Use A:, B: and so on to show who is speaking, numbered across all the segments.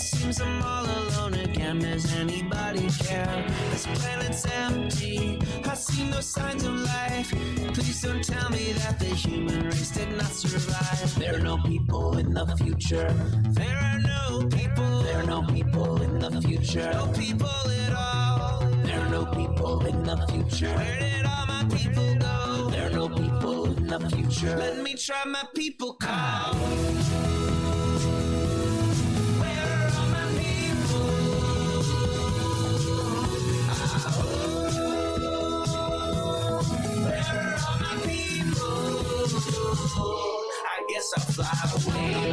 A: seems I'm all alone again. Does anybody care? This planet's empty. I see no signs of life. Please don't tell me that the human race did not survive. There are no people in the future. There are no people. There are no people in the future. No people at all. There are no people in the future. Where did all my people go? There are no people in the future. Let me try my people call.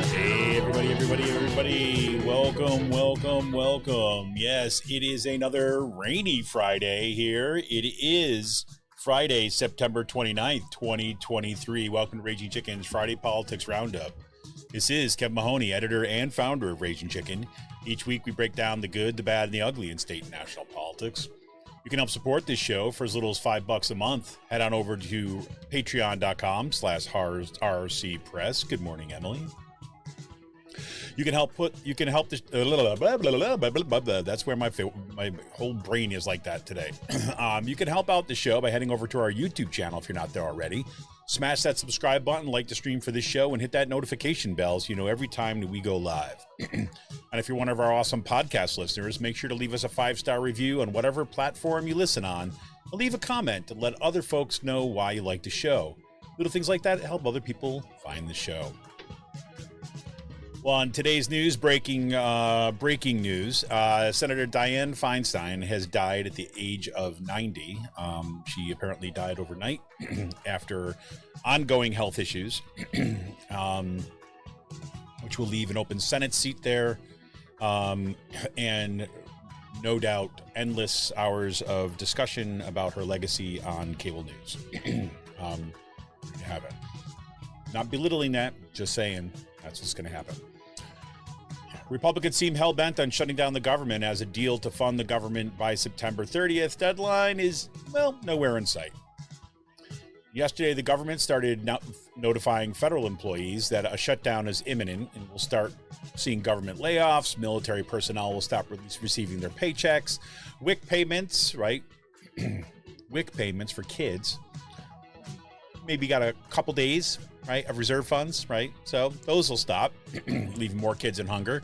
B: Hey, everybody. Welcome. Yes, it is another rainy Friday here. It is Friday, September 29th, 2023. Welcome to Raging Chicken's Friday Politics Roundup. This is Kevin Mahoney, editor and founder of Raging Chicken. Each week we break down the good, the bad, and the ugly in state and national politics. You can help support this show for as little as $5 a month. Head on over to patreon.com/RC Press. Good morning, Emily. You can help this. That's where my whole brain is like that today. You can help out the show by heading over to our YouTube channel if you're not there already. Smash that subscribe button, like the stream for this show, and hit that notification bell so you know every time that we go live. And if you're one of our awesome podcast listeners, make sure to leave us a 5-star review on whatever platform you listen on. And leave a comment to let other folks know why you like the show. Little things like that help other people find the show. Well, on today's news, breaking news, Senator Diane Feinstein has died at the age of 90. She apparently died overnight after ongoing health issues, which will leave an open Senate seat there, and no doubt endless hours of discussion about her legacy on cable news. You have it. Not belittling that, just saying that's what's going to happen. Republicans seem hell-bent on shutting down the government as a deal to fund the government by September 30th. Deadline is, well, nowhere in sight. Yesterday, the government started notifying federal employees that a shutdown is imminent, and we'll start seeing government layoffs. Military personnel will stop receiving their paychecks. WIC payments, right? WIC payments for kids. Maybe got a couple days, right, of reserve funds, right? So those will stop, leaving more kids in hunger.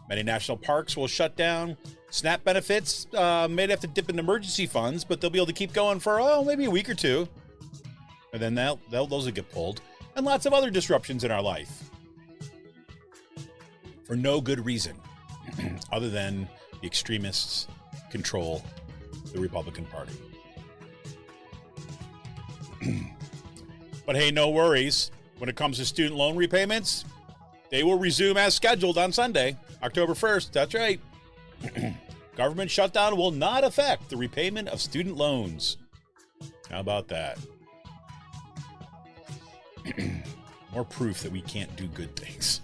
B: Many national parks will shut down. SNAP benefits may have to dip in emergency funds, but they'll be able to keep going for, maybe a week or two. And then those will get pulled. And lots of other disruptions in our life. For no good reason, other than the extremists control the Republican Party. But hey, no worries. When it comes to student loan repayments, they will resume as scheduled on Sunday, October 1st. That's right. Government shutdown will not affect the repayment of student loans. How about that? More proof that we can't do good things.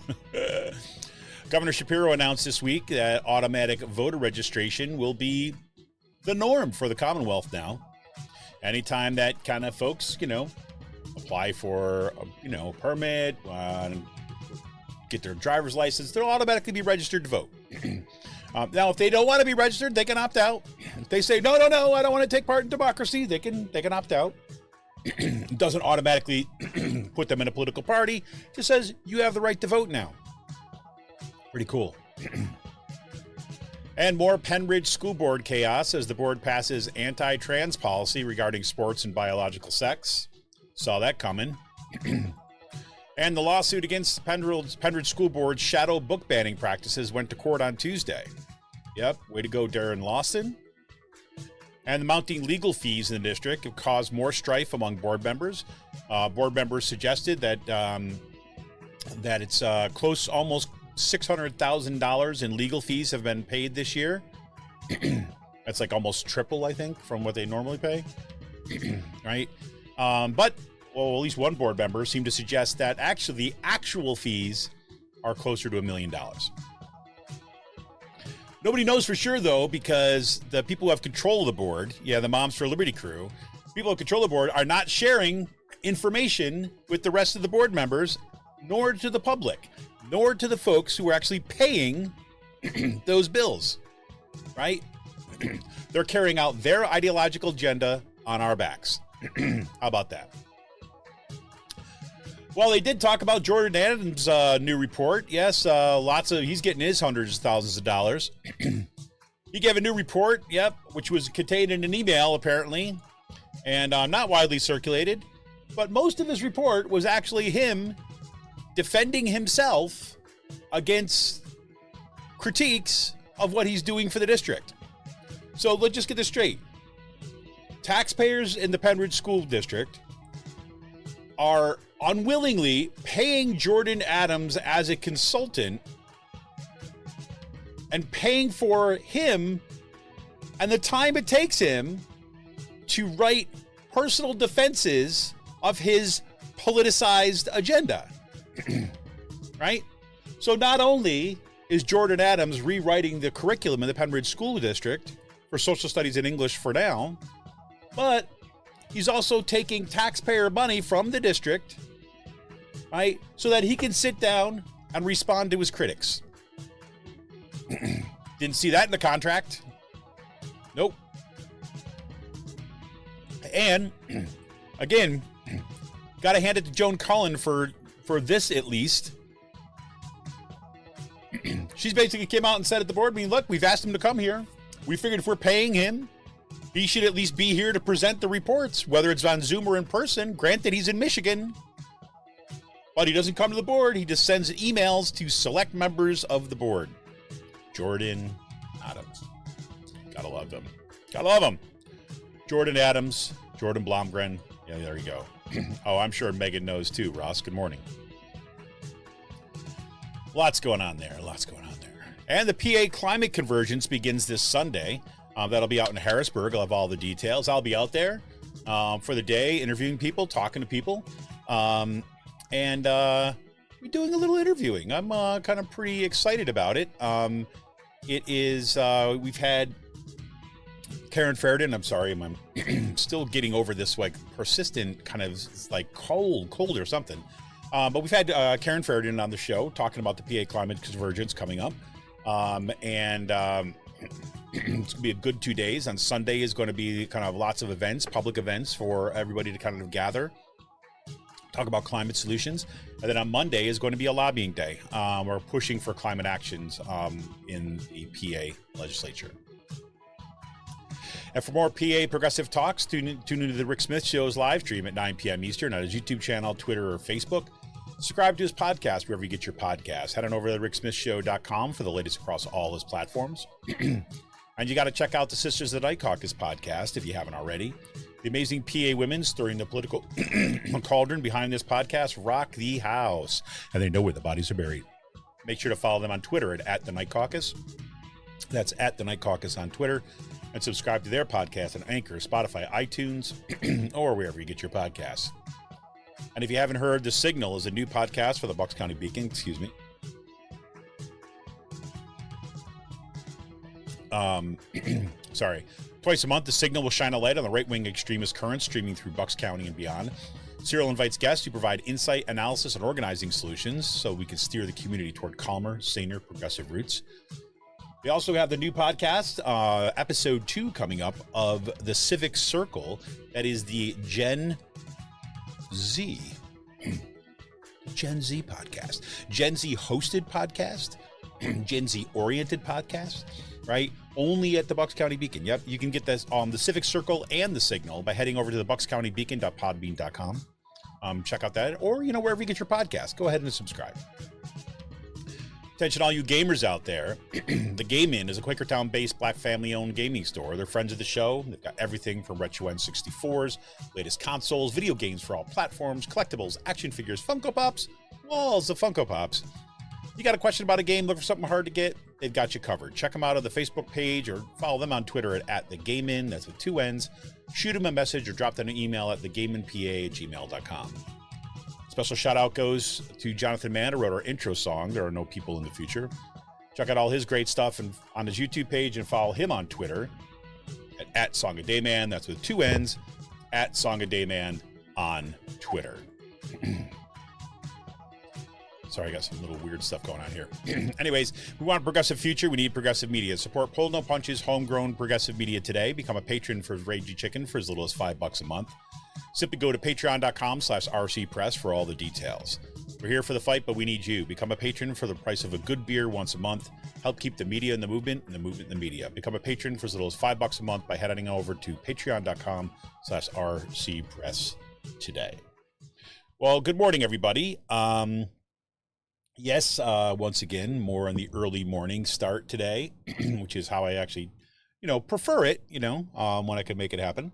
B: Governor Shapiro announced this week that automatic voter registration will be the norm for the Commonwealth now. Anytime that kind of folks, apply for, a permit, get their driver's license, they'll automatically be registered to vote. Now, if they don't want to be registered, they can opt out. If they say, no, I don't want to take part in democracy, they can opt out. It doesn't automatically put them in a political party. It just says you have the right to vote now. Pretty cool. And more Pennridge School Board chaos as the board passes anti-trans policy regarding sports and biological sex. Saw that coming. And the lawsuit against Pennridge School Board's shadow book banning practices went to court on Tuesday. Yep, way to go, Darren Lawson. And the mounting legal fees in the district have caused more strife among board members. Board members suggested that it's close, almost $600,000 in legal fees have been paid this year. That's like almost triple, I think, from what they normally pay. Right? But at least one board member seemed to suggest that actually the actual fees are closer to $1 million. Nobody knows for sure, though, because the people who have control of the board, the Moms for Liberty crew, people who control the board are not sharing information with the rest of the board members, nor to the public, nor to the folks who are actually paying those bills, right? They're carrying out their ideological agenda on our backs. How about that? Well, they did talk about Jordan Adams' new report. Yes, he's getting his hundreds of thousands of dollars. He gave a new report, yep, which was contained in an email, apparently, and not widely circulated. But most of his report was actually him defending himself against critiques of what he's doing for the district. So let's just get this straight. Taxpayers in the Pennridge School District are unwillingly paying Jordan Adams as a consultant and paying for him and the time it takes him to write personal defenses of his politicized agenda. Right? So not only is Jordan Adams rewriting the curriculum in the Pennridge School District for social studies and English for now, but he's also taking taxpayer money from the district, right, so that he can sit down and respond to his critics. Didn't see that in the contract. Nope. And again, got to hand it to Joan Cullen for this at least. She's basically came out and said at the board meeting, look, we've asked him to come here. We figured if we're paying him, he should at least be here to present the reports, whether it's on Zoom or in person. Granted, he's in Michigan, but he doesn't come to the board. He just sends emails to select members of the board. Jordan Adams. Gotta love them. Gotta love them. Jordan Adams, Jordan Blomgren. Yeah, there you go. Oh, I'm sure Megan knows too, Ross. Good morning. Lots going on there. Lots going on there. And the PA Climate Convergence begins this Sunday. That'll be out in Harrisburg. I'll have all the details. I'll be out there for the day, interviewing people, talking to people, and we're doing a little interviewing. I'm kind of pretty excited about it. It is, we've had Karen Fairden. I'm sorry, I'm still getting over this like persistent kind of like cold or something. But we've had Karen Fairden on the show talking about the PA Climate Convergence coming up. It's going to be a good 2 days. On Sunday is going to be kind of lots of events, public events for everybody to kind of gather, talk about climate solutions. And then on Monday is going to be a lobbying day. We're pushing for climate actions in the PA legislature. And for more PA progressive talks, tune into the Rick Smith Show's live stream at 9 p.m. Eastern on his YouTube channel, Twitter, or Facebook. Subscribe to his podcast wherever you get your podcasts. Head on over to ricksmithshow.com for the latest across all his platforms. And you got to check out the Sisters of the Night Caucus podcast if you haven't already. The amazing PA women stirring the political cauldron behind this podcast rock the house, and they know where the bodies are buried. Make sure to follow them on Twitter at the Night Caucus. That's at the Night Caucus on Twitter. And subscribe to their podcast on Anchor, Spotify, iTunes, or wherever you get your podcasts. And if you haven't heard, The Signal is a new podcast for the Bucks County Beacon. Excuse me. Sorry. Twice a month, The Signal will shine a light on the right-wing extremist currents streaming through Bucks County and beyond. Serial invites guests who provide insight, analysis, and organizing solutions so we can steer the community toward calmer, saner, progressive roots. We also have the new podcast, episode 2 coming up of The Civic Circle. That is the Gen Z podcast. Gen Z hosted podcast. Gen Z oriented podcast, right? Only at the Bucks County Beacon. Yep, you can get this on the Civic Circle and the Signal by heading over to the buckscountybeacon.podbean.com. Check out that, or wherever you get your podcast. Go ahead and subscribe. Attention all you gamers out there. The Game Inn is a Quakertown-based black family-owned gaming store. They're friends of the show. They've got everything from retro N64s, latest consoles, video games for all platforms, collectibles, action figures, Funko Pops, walls of Funko Pops. You got a question about a game, look for something hard to get, they've got you covered. Check them out on the Facebook page or follow them on Twitter at the Game Inn. That's with 2 N's. Shoot them a message or drop them an email at thegameinpa@gmail.com. Special shout out goes to Jonathan Mann, who wrote our intro song, There Are No People in the Future. Check out all his great stuff on his YouTube page and follow him on Twitter at Song of Dayman. That's with 2 N's, at Song of Dayman on Twitter. Sorry, I got some little weird stuff going on here. Anyways, we want a progressive future. We need progressive media. Support Pull No Punches, homegrown progressive media today. Become a patron for Ragey Chicken for as little as $5 a month. Simply go to patreon.com/rcpress for all the details. We're here for the fight, but we need you. Become a patron for the price of a good beer once a month. Help keep the media in the movement and the movement in the media. Become a patron for as little as $5 a month by heading over to patreon.com/rcpress today. Well, good morning, everybody. Yes, once again, more on the early morning start today, which is how I actually, prefer it, when I can make it happen.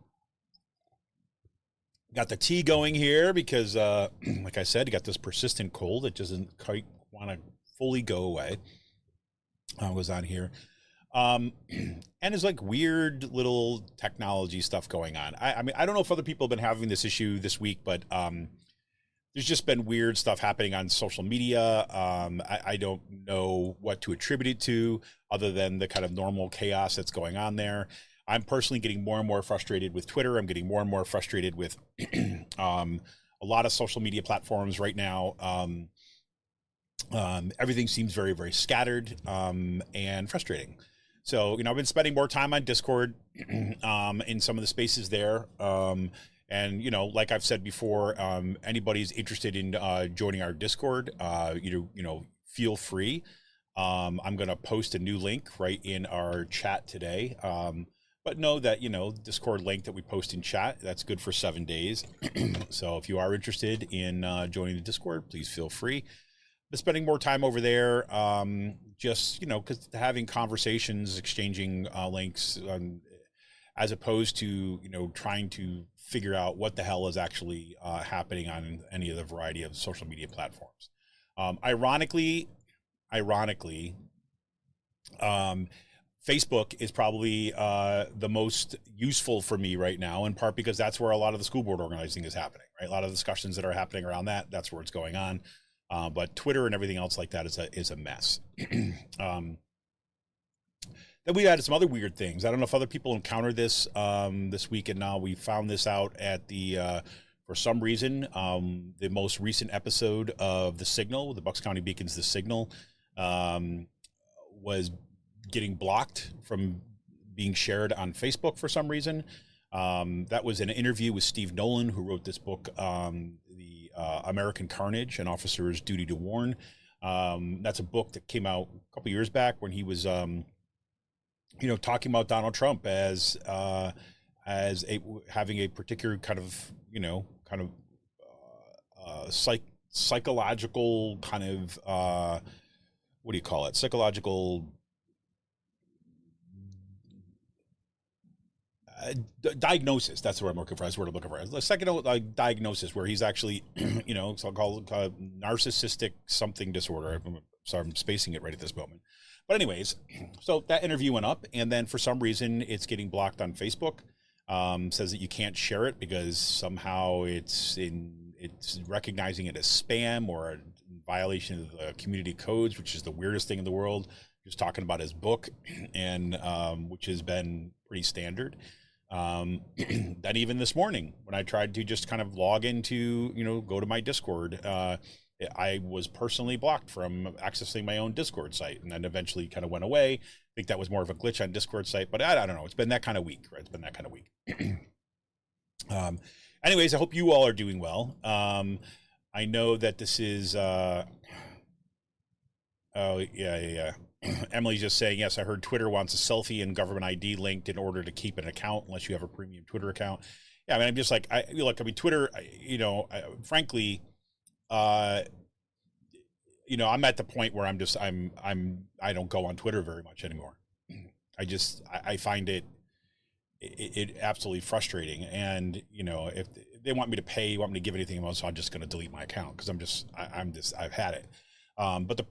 B: Got the tea going here because, like I said, you got this persistent cold that doesn't quite want to fully go away. I was on here. And there's like weird little technology stuff going on. I mean, I don't know if other people have been having this issue this week, but there's just been weird stuff happening on social media. I don't know what to attribute it to other than the kind of normal chaos that's going on there. I'm personally getting more and more frustrated with Twitter. I'm getting more and more frustrated with a lot of social media platforms right now. Everything seems very, very scattered and frustrating. So, I've been spending more time on Discord in some of the spaces there. And, like I've said before, anybody's interested in joining our Discord, feel free. I'm going to post a new link right in our chat today. But know that, Discord link that we post in chat, that's good for 7 days. So if you are interested in joining the Discord, please feel free. But spending more time over there, just, because having conversations, exchanging links, as opposed to, trying to figure out what the hell is actually happening on any of the variety of social media platforms. Ironically, Facebook is probably the most useful for me right now, in part because that's where a lot of the school board organizing is happening, right? A lot of discussions that are happening around that's where it's going on. But Twitter and everything else like that is a mess. Then we had some other weird things. I don't know if other people encountered this this week, and now we found this out at the, for some reason, the most recent episode of The Signal, the Bucks County Beacon's The Signal, was getting blocked from being shared on Facebook for some reason. That was an interview with Steve Nolan, who wrote this book, The American Carnage, An Officer's Duty to Warn. That's a book that came out a couple years back when he was, talking about Donald Trump as having a particular kind of, psychological kind of, what do you call it? Psychological diagnosis. That's what I'm looking for. That's the word I'm looking for. A second diagnosis where he's actually, so-called narcissistic something disorder. I'm sorry, I'm spacing it right at this moment. But anyways, so that interview went up, and then for some reason it's getting blocked on Facebook. Says that you can't share it because somehow it's recognizing it as spam or a violation of the community codes, which is the weirdest thing in the world. He was talking about his book, and which has been pretty standard. Then even this morning, when I tried to just kind of log into, go to my Discord, I was personally blocked from accessing my own Discord site, and then eventually kind of went away. I think that was more of a glitch on Discord site, but I don't know. It's been that kind of week, right? It's been that kind of week. Anyways, I hope you all are doing well. I know that this is, oh yeah. Emily's just saying, yes, I heard Twitter wants a selfie and government ID linked in order to keep an account unless you have a premium Twitter account. Yeah, I mean, I'm just like, Twitter, frankly, I'm at the point where I don't go on Twitter very much anymore. I find it absolutely frustrating. And, if they want me to pay, want me to give anything else, so I'm just going to delete my account because I've had it. But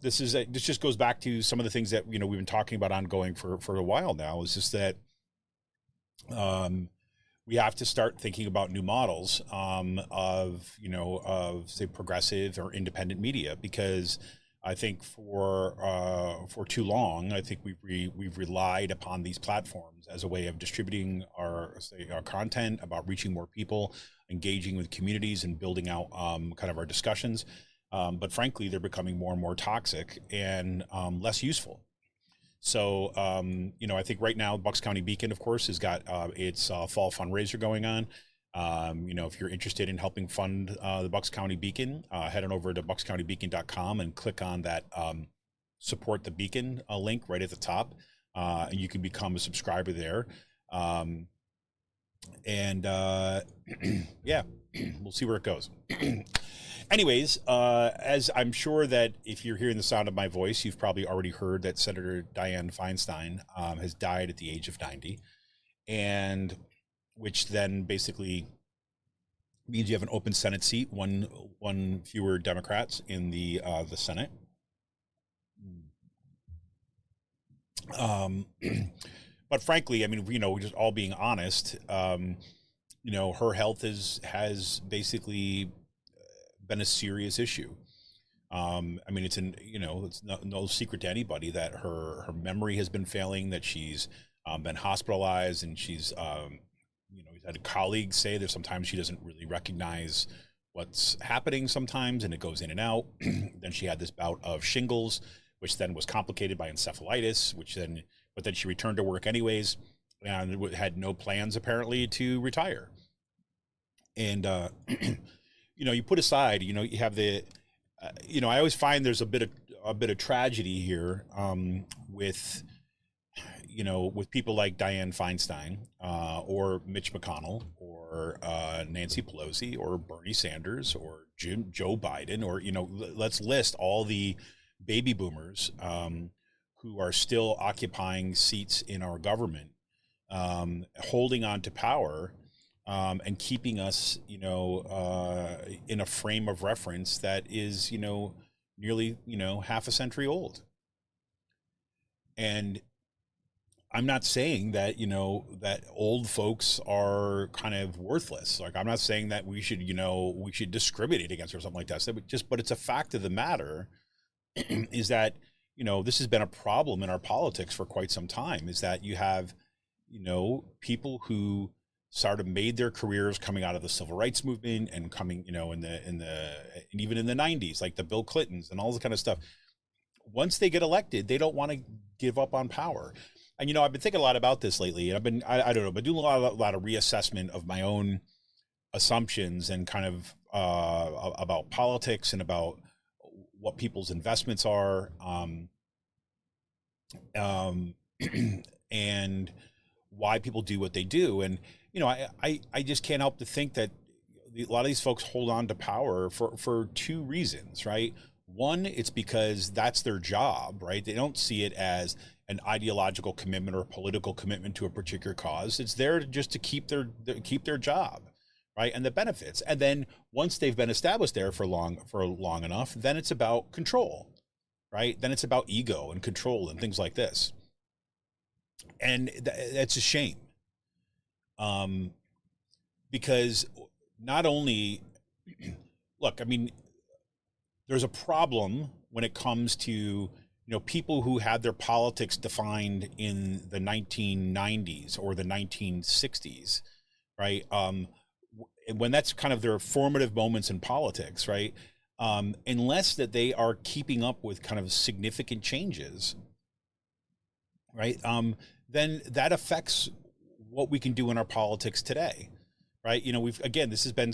B: this just goes back to some of the things that, we've been talking about ongoing for a while now. Is just that, we have to start thinking about new models of say progressive or independent media, because I think for too long, I think we've relied upon these platforms as a way of distributing our content, about reaching more people, engaging with communities, and building out kind of our discussions. but frankly, they're becoming more and more toxic and less useful. So, I think right now, Bucks County Beacon, of course, has got its fall fundraiser going on. If you're interested in helping fund the Bucks County Beacon, head on over to buckscountybeacon.com and click on that support the Beacon link right at the top, and you can become a subscriber there. Yeah, we'll see where it goes. Anyways, as I'm sure that if you're hearing the sound of my voice, you've probably already heard that Senator Diane Feinstein has died at the age of 90, and which then basically means you have an open Senate seat, one fewer Democrats in the Senate. But frankly, I mean, just all being honest, her health has basically been a serious issue. I mean, it's no secret to anybody that her memory has been failing, that she's been hospitalized, and she's we've had colleagues say that sometimes she doesn't really recognize what's happening sometimes, and it goes in and out. Then she had this bout of shingles, which then was complicated by encephalitis, but then she returned to work anyways, and had no plans apparently to retire. And you put aside, you have the, I always find there's a bit of tragedy here with people like Diane Feinstein or Mitch McConnell or Nancy Pelosi or Bernie Sanders or Joe Biden, or let's list all the baby boomers who are still occupying seats in our government, holding on to power. And keeping us, in a frame of reference that is, nearly, half a century old. And I'm not saying that, that old folks are kind of worthless. Like, I'm not saying that we should discriminate against or something like that. But it's a fact of the matter is that, this has been a problem in our politics for quite some time, is that you have, people who sort of made their careers coming out of the civil rights movement and coming, and even in the 90s, like the Bill Clintons and all this kind of stuff. Once they get elected, they don't want to give up on power. And, I've been thinking a lot about this lately. I've been, I don't know, but doing a lot of reassessment of my own assumptions and kind of about politics and about what people's investments are. And why people do what they do. And, I just can't help to think that a lot of these folks hold on to power for two reasons, right? One, it's because that's their job, right? They don't see it as an ideological commitment or a political commitment to a particular cause. It's there just to keep their job, right? And the benefits. And then once they've been established there for long enough, then it's about control, right? Then it's about ego and control and things like this. And that's a shame. Because not only, look, I mean, there's a problem when it comes to, people who had their politics defined in the 1990s or the 1960s, right? When that's kind of their formative moments in politics, right? Unless that they are keeping up with kind of significant changes, right? Then that affects what we can do in our politics today, right? This has been,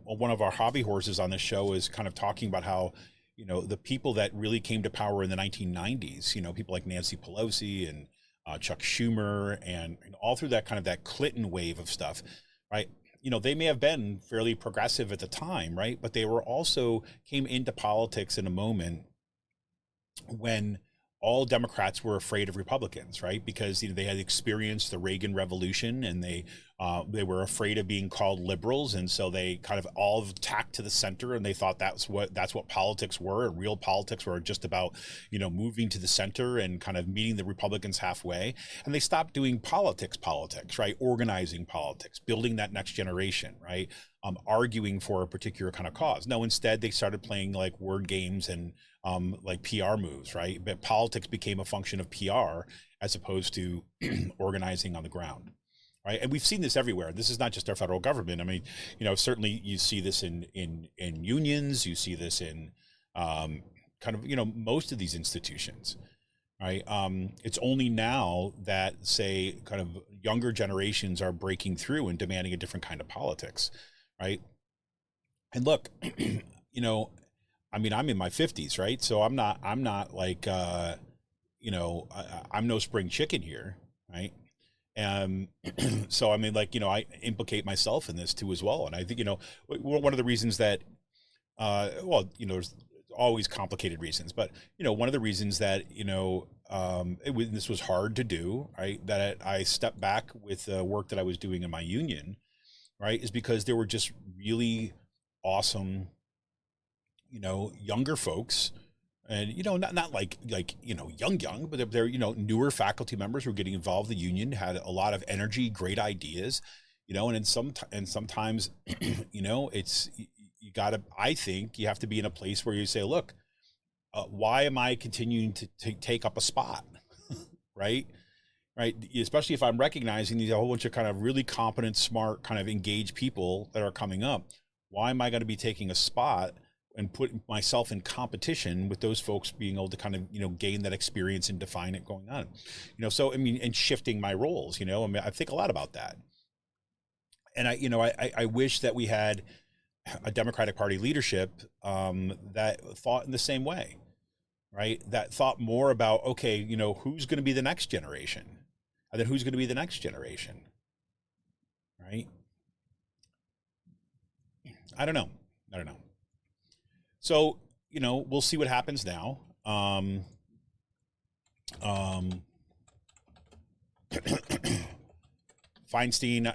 B: one of our hobby horses on this show is kind of talking about how, the people that really came to power in the 1990s, people like Nancy Pelosi and Chuck Schumer and all through that kind of that Clinton wave of stuff, right? They may have been fairly progressive at the time, right? But they were also came into politics in a moment when all Democrats were afraid of Republicans, right? Because they had experienced the Reagan Revolution, and they were afraid of being called liberals, and so they kind of all tacked to the center, and they thought that's what politics were. And real politics were just about moving to the center and kind of meeting the Republicans halfway. And they stopped doing politics, right? Organizing politics, building that next generation, right? Arguing for a particular kind of cause. No, instead they started playing like word games and like PR moves, right? But politics became a function of PR as opposed to organizing on the ground, right? And we've seen this everywhere. This is not just our federal government. I mean, certainly you see this in unions. You see this in kind of, most of these institutions, right? It's only now that, say, kind of younger generations are breaking through and demanding a different kind of politics, right? And look, I'm in my 50s, right? So I'm not like, I'm no spring chicken here, right? And so, I implicate myself in this too as well. And I think, one of the reasons that, there's always complicated reasons, but, one of the reasons that, this was hard to do, right? That I stepped back with the work that I was doing in my union, right? Is because there were just really awesome, younger folks, and not like young, but they're newer faculty members who were getting involved in the union, had a lot of energy, great ideas, and sometimes it's, you gotta, I think you have to be in a place where you say, look, why am I continuing to take up a spot? right Especially if I'm recognizing these a whole bunch of kind of really competent, smart, kind of engaged people that are coming up. Why am I going to be taking a spot and putting myself in competition with those folks being able to kind of, gain that experience and define it going on, so, and shifting my roles, I think a lot about that. And I wish that we had a Democratic Party leadership that thought in the same way, right? That thought more about, okay, who's going to be the next generation, and then who's going to be the next generation, right? I don't know. So, we'll see what happens now. Feinstein,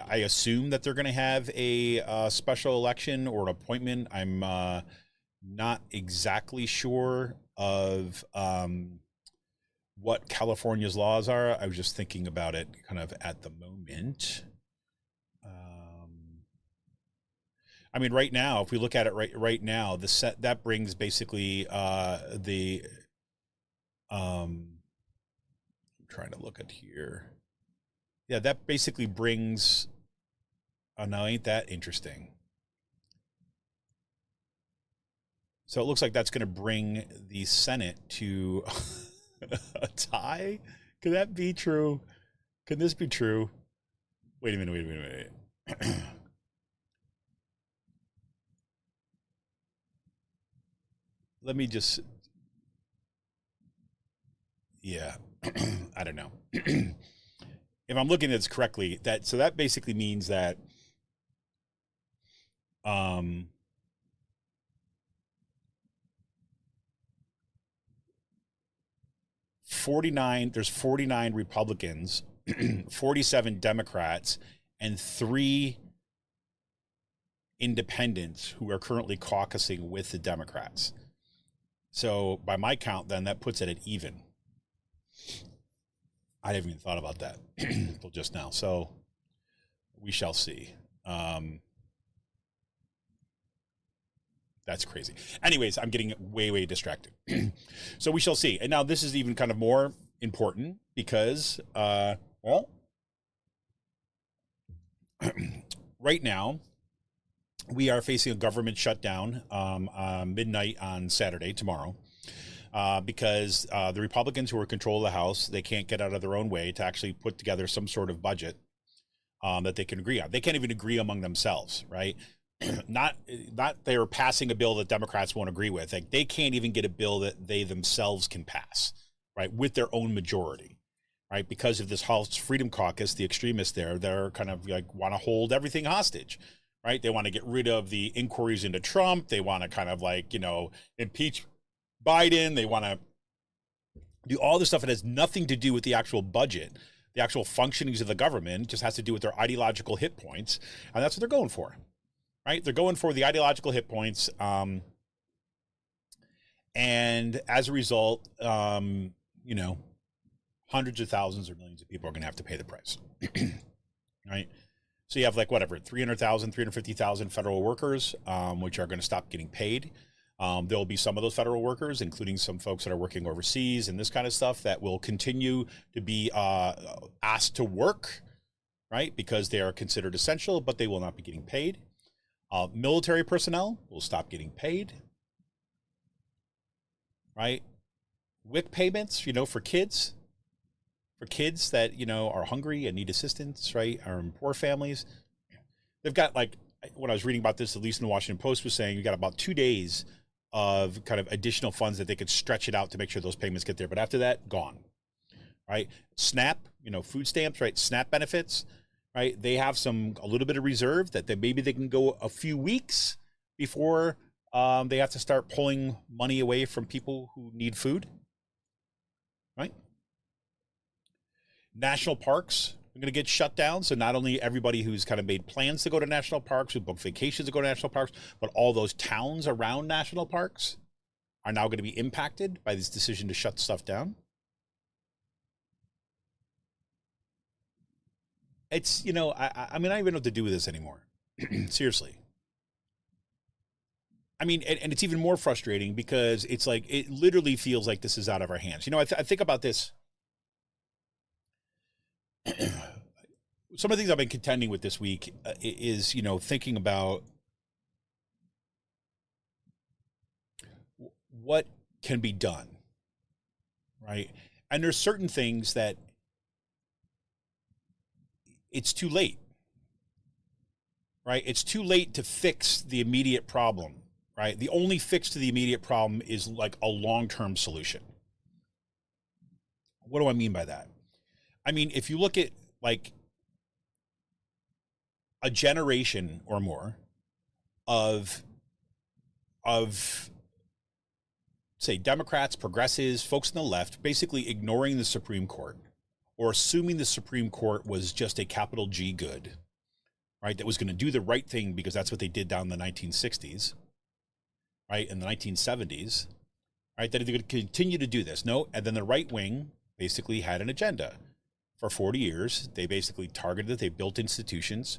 B: I assume that they're going to have a special election or an appointment. I'm not exactly sure of what California's laws are. I was just thinking about it kind of at the moment. Right now, if we look at it right now, the set that brings basically I'm trying to look at here. Yeah, that basically brings. Oh no, ain't that interesting? So it looks like that's going to bring the Senate to a tie. Could that be true? Could this be true? Wait a minute. Let me just, yeah, I don't know. If I'm looking at this correctly, that basically means that 49, there's 49 Republicans, 47 Democrats, and 3 independents who are currently caucusing with the Democrats. So by my count, then that puts it at even. I haven't even thought about that until just now. So we shall see. That's crazy. Anyways, I'm getting way distracted. So we shall see. And now this is even kind of more important because, right now, we are facing a government shutdown midnight on Saturday, tomorrow, because the Republicans who are in control of the House, they can't get out of their own way to actually put together some sort of budget that they can agree on. They can't even agree among themselves, right? Not they're passing a bill that Democrats won't agree with. Like, they can't even get a bill that they themselves can pass, right, with their own majority, right? Because of this House Freedom Caucus, the extremists they're kind of like want to hold everything hostage. Right? They want to get rid of the inquiries into Trump. They want to kind of like, impeach Biden. They want to do all this stuff that has nothing to do with the actual budget, the actual functionings of the government. It just has to do with their ideological hit points. And that's what they're going for, right? They're going for the ideological hit points. And as a result, hundreds of thousands or millions of people are going to have to pay the price, right? So you have 300,000, 350,000 federal workers, which are going to stop getting paid. There will be some of those federal workers, including some folks that are working overseas and this kind of stuff, that will continue to be asked to work, right? Because they are considered essential, but they will not be getting paid. Military personnel will stop getting paid. right? WIC payments, for kids that, are hungry and need assistance, right? Are in poor families. They've got, like, when I was reading about this, at least in the Washington Post was saying you got about 2 days of kind of additional funds that they could stretch it out to make sure those payments get there. But after that, gone, right? SNAP, food stamps, right? SNAP benefits, right? They have a little bit of reserve that maybe they can go a few weeks before they have to start pulling money away from people who need food, right? National parks are going to get shut down. So not only everybody who's kind of made plans to go to national parks, who booked vacations to go to national parks, but all those towns around national parks are now going to be impacted by this decision to shut stuff down. It's, I mean, I don't even know what to do with this anymore. Seriously. I mean, and it's even more frustrating because it's like, it literally feels like this is out of our hands. I think about this. Some of the things I've been contending with this week is, thinking about what can be done, right? And there's certain things that it's too late, right? It's too late to fix the immediate problem, right? The only fix to the immediate problem is like a long-term solution. What do I mean by that? I mean, if you look at like a generation or more of say Democrats, progressives, folks on the left, basically ignoring the Supreme Court or assuming the Supreme Court was just a capital G good, right? That was going to do the right thing because that's what they did down in the 1960s, right? In the 1970s, right? That they're going to continue to do this. No, and then the right wing basically had an agenda. For 40 years, they basically targeted it. They built institutions,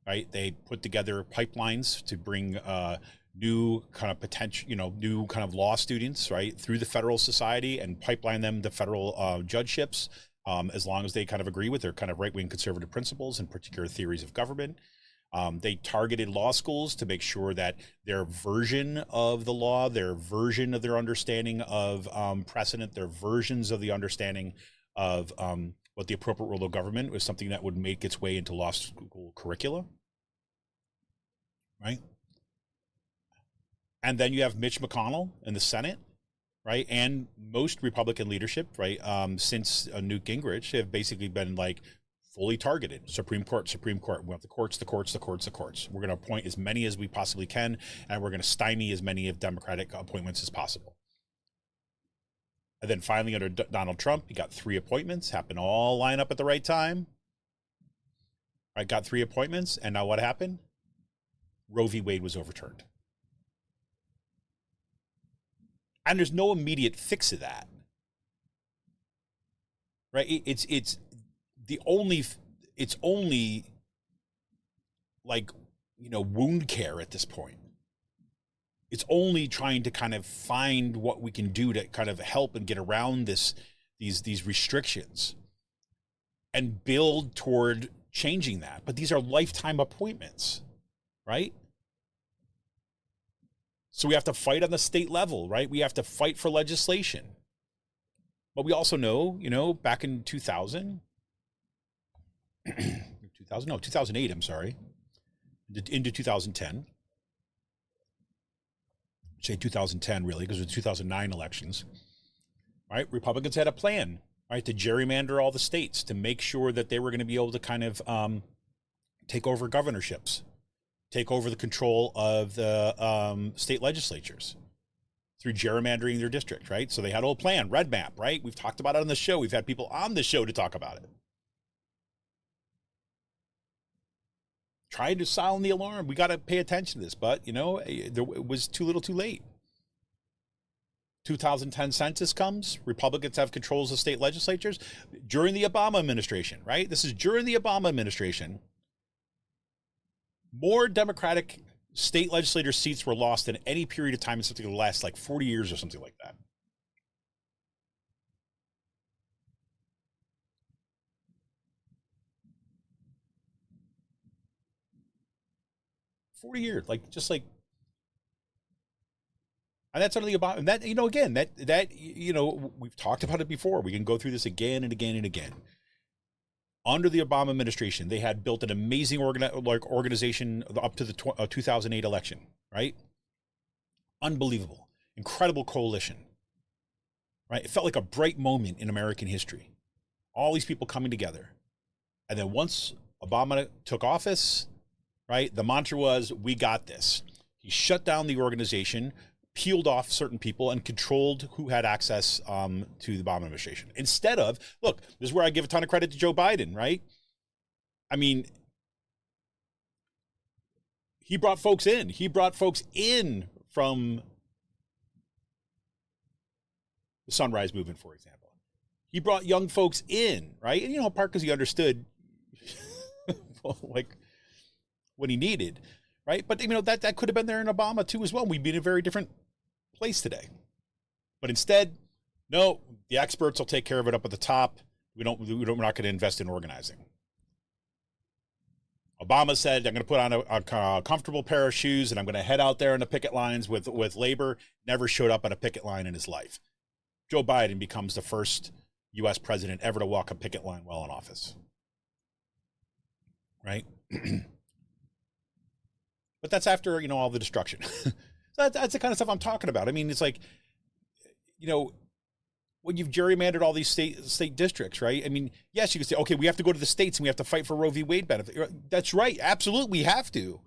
B: right? They put together pipelines to bring new kind of potential, new kind of law students, right, through the federal society and pipeline them to federal judgeships, as long as they kind of agree with their kind of right-wing conservative principles and particular theories of government. They targeted law schools to make sure that their version of the law, their version of their understanding of precedent, their versions of the understanding of what the appropriate role of government was something that would make its way into law school curricula, right? And then you have Mitch McConnell in the Senate, right? And most Republican leadership, right, since Newt Gingrich have basically been like fully targeted. Supreme Court. We want the courts. We're going to appoint as many as we possibly can, and we're going to stymie as many of Democratic appointments as possible. And then finally, under Donald Trump, he got 3 appointments, happened to all line up at the right time. I got 3 appointments, and now what happened? Roe v. Wade was overturned. And there's no immediate fix to that, right? It's only like, wound care at this point. It's only trying to kind of find what we can do to kind of help and get around these restrictions and build toward changing that. But these are lifetime appointments, right? So we have to fight on the state level, right? We have to fight for legislation. But we also know, back in 2008, I'm sorry, into 2010, say 2010 really, because it was the 2009 elections, right? Republicans had a plan, right, to gerrymander all the states to make sure that they were going to be able to kind of take over governorships, take over the control of the state legislatures through gerrymandering their district, right? So they had a whole plan, red map, right? We've talked about it on the show. We've had people on the show to talk about it. Trying to sound the alarm. We got to pay attention to this, but, it was too little too late. 2010 census comes. Republicans have controls of state legislatures during the Obama administration, right? This is during the Obama administration. More Democratic state legislature seats were lost than any period of time in something that lasts like 40 years or something like that. $40 years, just And that's under the Obama, and that, again, that we've talked about it before. We can go through this again and again and again. Under the Obama administration, they had built an amazing organization up to the 2008 election, right? Unbelievable, incredible coalition, right? It felt like a bright moment in American history. All these people coming together. And then once Obama took office, right, the mantra was, we got this. He shut down the organization, peeled off certain people, and controlled who had access to the Obama administration. Instead of, look, this is where I give a ton of credit to Joe Biden, right? I mean, he brought folks in. He brought folks in from the Sunrise Movement, for example. He brought young folks in, right? And, part because he understood, like, what he needed, right? But, that could have been there in Obama, too, as well. We'd be in a very different place today. But instead, no, the experts will take care of it up at the top. We're not going to invest in organizing. Obama said, I'm going to put on a comfortable pair of shoes and I'm going to head out there in the picket lines with labor. Never showed up on a picket line in his life. Joe Biden becomes the first U.S. president ever to walk a picket line while in office. Right? But that's after, all the destruction. So that's the kind of stuff I'm talking about. I mean, it's like, when you've gerrymandered all these state districts, right? I mean, yes, you can say, okay, we have to go to the states and we have to fight for Roe v. Wade benefit. That's right. Absolutely, we have to.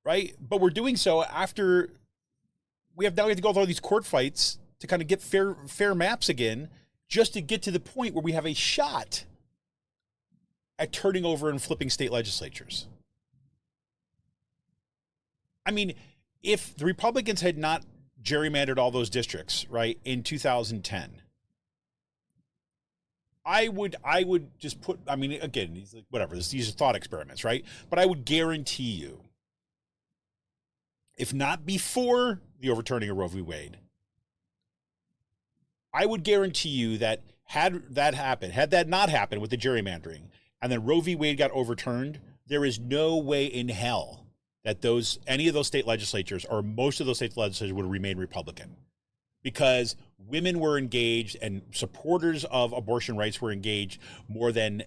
B: Right? But we're doing so after we have to go through all these court fights to kind of get fair maps again, just to get to the point where we have a shot at turning over and flipping state legislatures. I mean, if the Republicans had not gerrymandered all those districts, right, in 2010, I would just put, I mean, again, whatever, these are thought experiments, right? But I would guarantee you, if not before the overturning of Roe v. Wade, I would guarantee you that had that not happened with the gerrymandering, and then Roe v. Wade got overturned, there is no way in hell that any of those state legislatures or most of those state legislatures would remain Republican, because women were engaged and supporters of abortion rights were engaged more than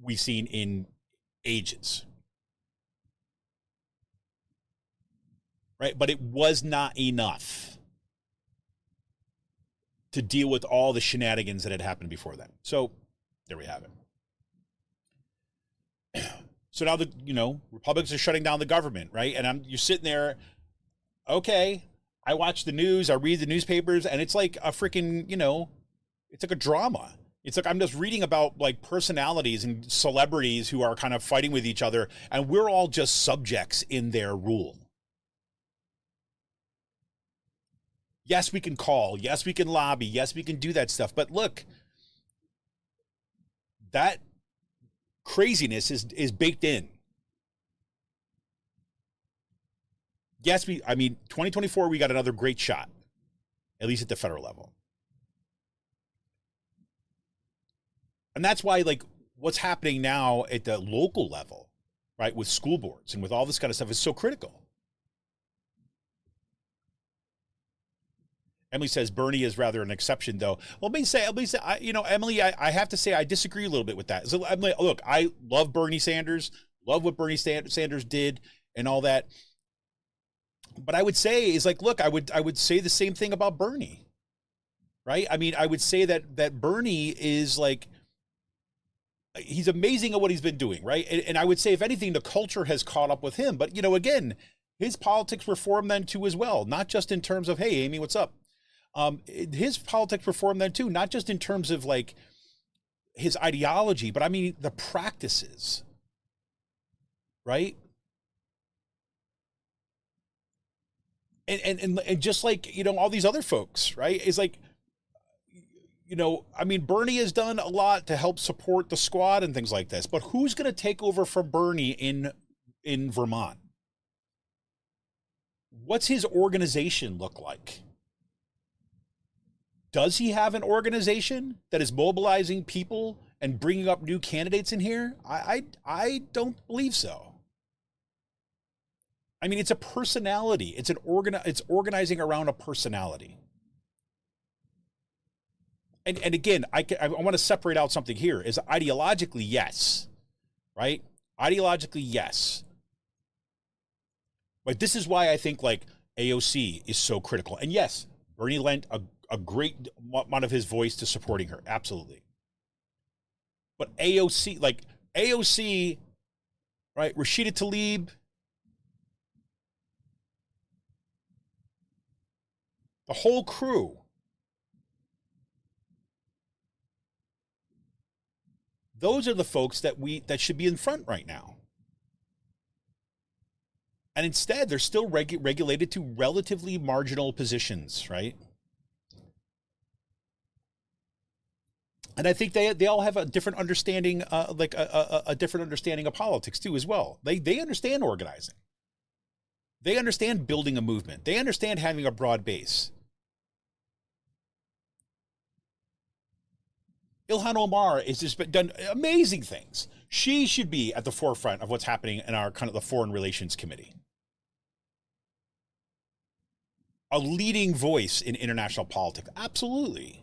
B: we've seen in ages. Right? But it was not enough to deal with all the shenanigans that had happened before then. So there we have it. So now Republicans are shutting down the government, right? And you're sitting there, okay, I watch the news, I read the newspapers, and it's like a freaking, it's like a drama. It's like I'm just reading about like personalities and celebrities who are kind of fighting with each other, and we're all just subjects in their rule. Yes, we can call. Yes, we can lobby. Yes, we can do that stuff. But look, that craziness is baked in. Yes, 2024, we got another great shot, at least at the federal level. And that's why, like, what's happening now at the local level, right, with school boards and with all this kind of stuff is so critical. Emily says Bernie is rather an exception, though. Well, Emily, I have to say I disagree a little bit with that. So, Emily, look, I love Bernie Sanders, love what Bernie Sanders did and all that. But I would say is like, look, I would say the same thing about Bernie, right? I mean, I would say that Bernie is like, he's amazing at what he's been doing, right? And I would say, if anything, the culture has caught up with him. But, again, his politics reformed then too as well, not just in terms of, hey, Amy, what's up? His politics reformed then too, not just in terms of like his ideology, but I mean the practices, right? And just like, all these other folks, right? Is like, I mean, Bernie has done a lot to help support the squad and things like this, but who's going to take over from Bernie in Vermont? What's his organization look like? Does he have an organization that is mobilizing people and bringing up new candidates in here? I don't believe so. I mean, it's a personality. It's it's organizing around a personality. And again, I want to separate out something here. Is ideologically, yes, right? Ideologically, yes. But this is why I think like AOC is so critical. And yes, Bernie lent a great amount of his voice to supporting her. Absolutely. But AOC, right? Rashida Tlaib, the whole crew. Those are the folks that should be in front right now. And instead, they're still regulated to relatively marginal positions, right? And I think they all have a different understanding, like a different understanding of politics too, as well. They understand organizing. They understand building a movement. They understand having a broad base. Ilhan Omar has just done amazing things. She should be at the forefront of what's happening in our kind of the Foreign Relations Committee. A leading voice in international politics. Absolutely.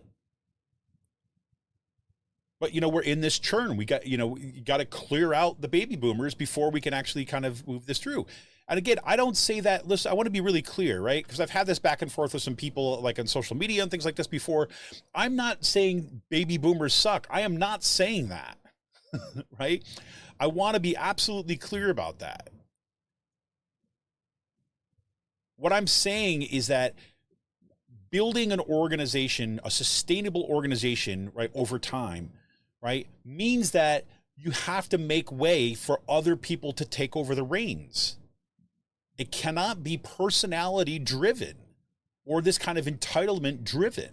B: But, we're in this churn. We got, you got to clear out the baby boomers before we can actually kind of move this through. And again, I don't say that, listen, I want to be really clear, right? Because I've had this back and forth with some people like on social media and things like this before. I'm not saying baby boomers suck. I am not saying that, right? I want to be absolutely clear about that. What I'm saying is that building an organization, a sustainable organization, right, over time, right, means that you have to make way for other people to take over the reins. It cannot be personality driven or this kind of entitlement driven.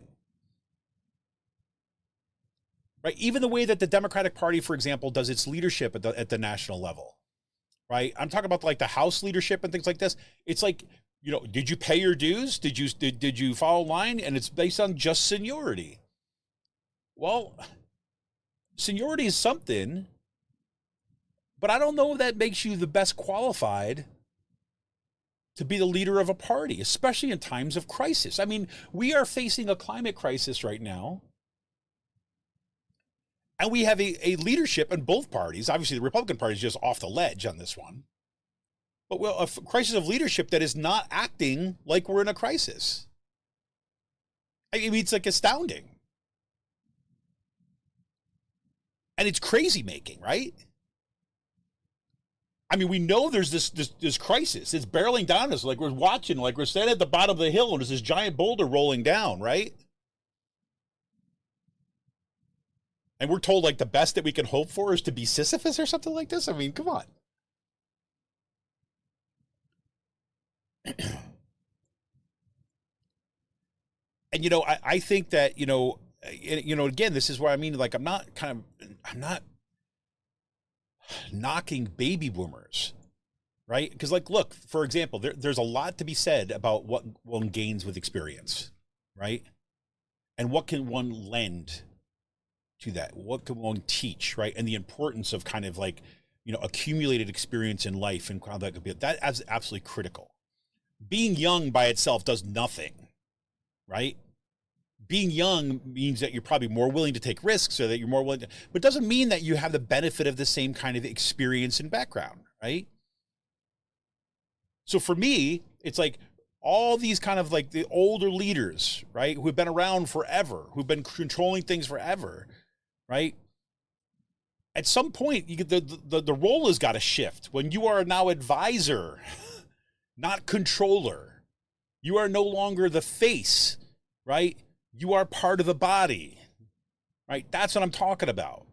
B: Right? Even the way that the Democratic Party, for example, does its leadership at the national level. Right? I'm talking about like the House leadership and things like this. It's like, did you pay your dues? Did you follow line? And it's based on just seniority. Well, seniority is something, but I don't know if that makes you the best qualified to be the leader of a party, especially in times of crisis. I mean, we are facing a climate crisis right now. And we have a leadership in both parties. Obviously, the Republican Party is just off the ledge on this one. But a crisis of leadership that is not acting like we're in a crisis. I mean, it's like astounding. And it's crazy making, right? I mean, we know there's this crisis. It's barreling down us, like we're watching, like we're standing at the bottom of the hill and there's this giant boulder rolling down, right? And we're told like the best that we can hope for is to be Sisyphus or something like this. I mean, come on. And, I think that, again, this is where I mean, like, I'm not knocking baby boomers, right? Because like, look, for example, there's a lot to be said about what one gains with experience, right? And what can one lend to that? What can one teach, right? And the importance of kind of like, accumulated experience in life and how that could be, that is absolutely critical. Being young by itself does nothing, right? Being young means that you're probably more willing to take risks or that you're more willing to, but it doesn't mean that you have the benefit of the same kind of experience and background, right? So for me, it's like all these kind of like the older leaders, right? Who've been around forever, who've been controlling things forever, right? At some point, the role has got to shift. When you are now advisor, not controller, you are no longer the face, right? You are part of the body, right? That's what I'm talking about.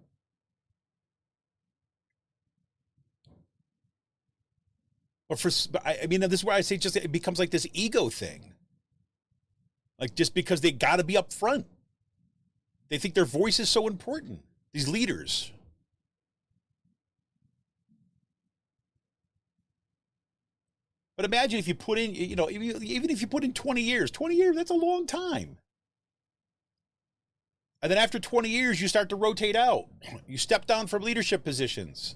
B: But I mean, this is where I say just it becomes like this ego thing. Like just because they got to be up front. They think their voice is so important, these leaders. But imagine if you put in, even if you put in 20 years, that's a long time. And then after 20 years, you start to rotate out. You step down from leadership positions,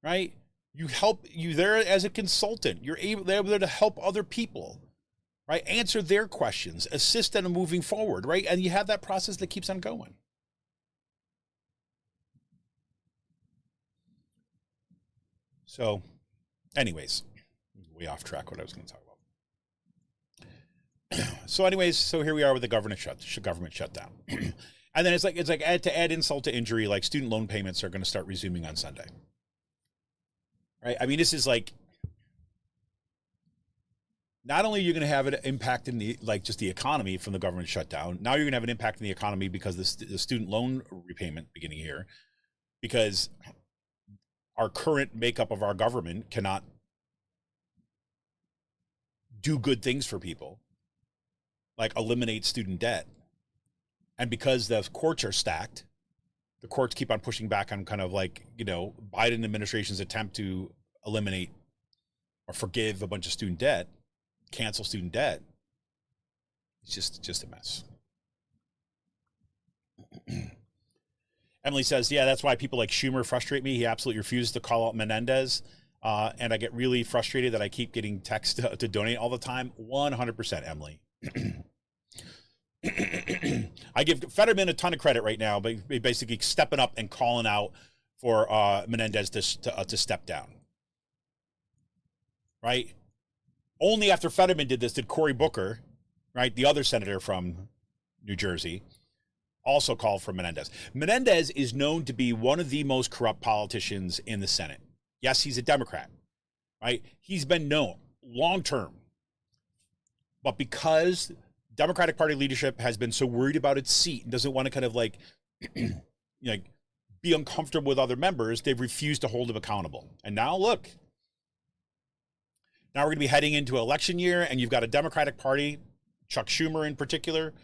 B: right? You there as a consultant. They're there to help other people, right? Answer their questions, assist them in moving forward, right? And you have that process that keeps on going. So, anyways, way off track what I was going to talk about. So here we are with the government shutdown. And then it's like to add insult to injury, like student loan payments are going to start resuming on Sunday. Right? I mean, this is like, not only are you going to have an impact in the, like, just the economy from the government shutdown, now you're going to have an impact in the economy because the student loan repayment beginning here, because our current makeup of our government cannot do good things for people, like eliminate student debt. And because the courts are stacked, the courts keep on pushing back on kind of like, Biden administration's attempt to eliminate or forgive a bunch of student debt, cancel student debt. It's just a mess. Emily says, yeah, that's why people like Schumer frustrate me. He absolutely refuses to call out Menendez. And I get really frustrated that I keep getting texts to donate all the time. 100%, Emily. I give Fetterman a ton of credit right now, but basically stepping up and calling out for Menendez to step down. Right? Only after Fetterman did this did Cory Booker, right, the other senator from New Jersey, also call for Menendez. Menendez is known to be one of the most corrupt politicians in the Senate. Yes, he's a Democrat, right? He's been known long term. But because Democratic Party leadership has been so worried about its seat and doesn't want to kind of like, be uncomfortable with other members, they've refused to hold him accountable. And now look, now we're going to be heading into election year, and you've got a Democratic Party, Chuck Schumer in particular,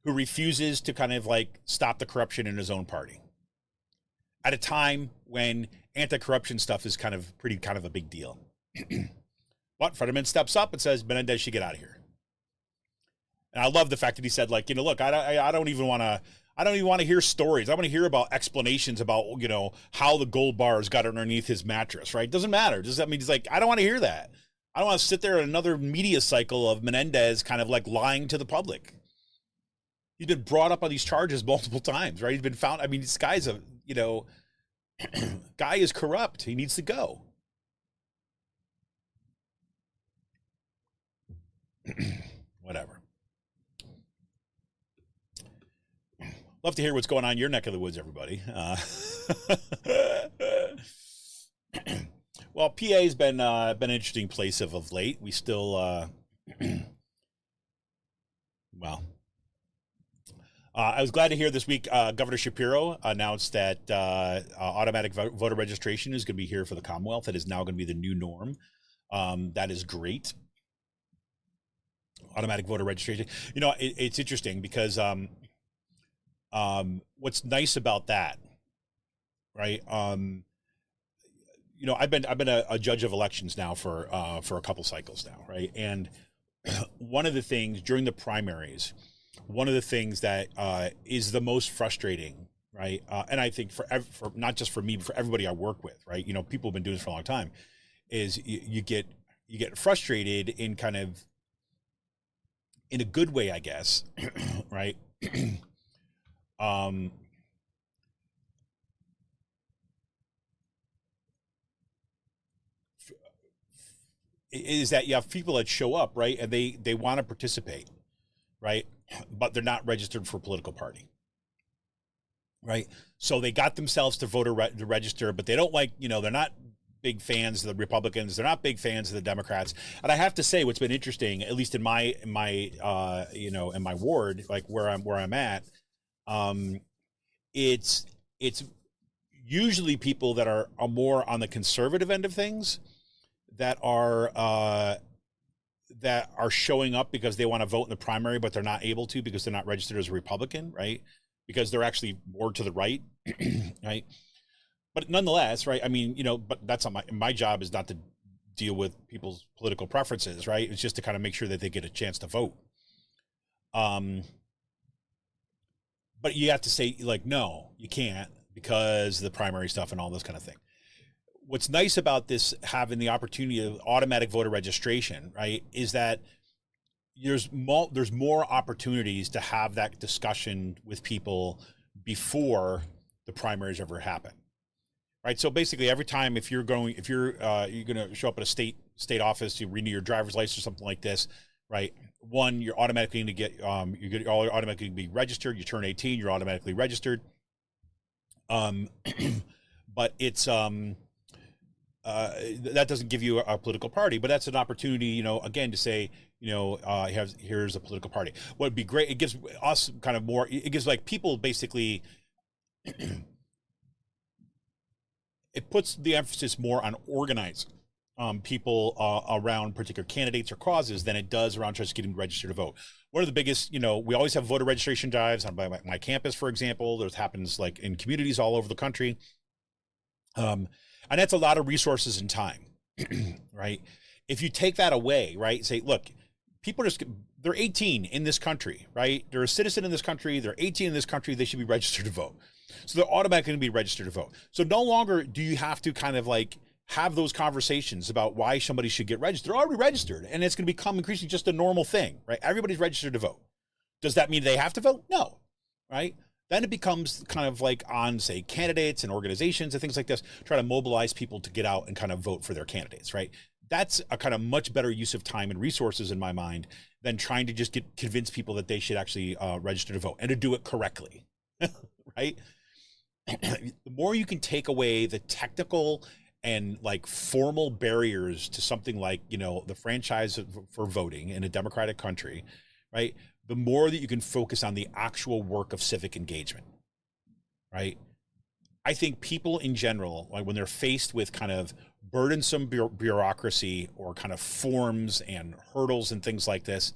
B: who refuses to kind of like stop the corruption in his own party at a time when anti-corruption stuff is kind of a big deal. But Fetterman steps up and says Menendez should get out of here. And I love the fact that he said, like, look, I don't even want to hear stories. I want to hear about explanations about, how the gold bars got underneath his mattress, right? Doesn't matter. Does that mean he's like, I don't want to hear that. I don't want to sit there in another media cycle of Menendez kind of like lying to the public. He's been brought up on these charges multiple times, right? He's been found. I mean, this guy's guy is corrupt. He needs to go. Whatever. Love to hear what's going on in your neck of the woods, everybody. Well, PA has been an interesting place of late. We still, I was glad to hear this week Governor Shapiro announced that automatic voter registration is going to be here for the Commonwealth. It is now going to be the new norm. That is great. Automatic voter registration. It's interesting because what's nice about that, right? I've been a judge of elections now for a couple cycles now, right? And one of the things during the primaries, one of the things that is the most frustrating, right? And I think for not just for me, but for everybody I work with, right? People have been doing this for a long time, is you get frustrated in kind of in a good way, I guess, right? Is that you have people that show up, right, and they want to participate, right, but they're not registered for a political party, right? So they got themselves to to register, but they don't like, they're not big fans of the Republicans. They're not big fans of the Democrats. And I have to say, what's been interesting, at least in my in my ward, like where I'm at, it's usually people that are more on the conservative end of things that are showing up because they want to vote in the primary, but they're not able to because they're not registered as a Republican, right? Because they're actually more to the right, right? But nonetheless, right? I mean, but that's not my job is not to deal with people's political preferences, right? It's just to kind of make sure that they get a chance to vote. But you have to say, like, no, you can't because of the primary stuff and all this kind of thing. what's nice about this, having the opportunity of automatic voter registration, right, is that there's more opportunities to have that discussion with people before the primaries ever happen, right? So basically, every time if you're going to show up at a state office to renew your driver's license or something like this, right? One, you're automatically going to get you're automatically be registered. You turn 18, you're automatically registered. But it's that doesn't give you a political party, but that's an opportunity, you know, again, to say, you know, here's a political party. What would be great, it gives us kind of more, it gives like people basically, it puts the emphasis more on organizing people around particular candidates or causes than it does around just getting registered to vote. One of the biggest, you know, we always have voter registration drives on my campus, for example. There's happens like in communities all over the country. And that's a lot of resources and time, right? If you take that away, right, say, look, people they're 18 in this country, right? They're a citizen in this country. They're 18 in this country. They should be registered to vote. So they're automatically going to be registered to vote. So no longer do you have to kind of like have those conversations about why somebody should get registered. They're already registered, and it's going to become increasingly just a normal thing, right? Everybody's registered to vote. Does that mean they have to vote? No, right? Then it becomes kind of like on, say, candidates and organizations and things like this, try to mobilize people to get out and kind of vote for their candidates, right? That's a kind of much better use of time and resources in my mind than trying to just convince people that they should actually register to vote and to do it correctly, right? The more you can take away the technical and like formal barriers to something like, you know, the franchise for voting in a democratic country, right? The more that you can focus on the actual work of civic engagement, right? I think people in general, like when they're faced with kind of burdensome bureaucracy or kind of forms and hurdles and things like this,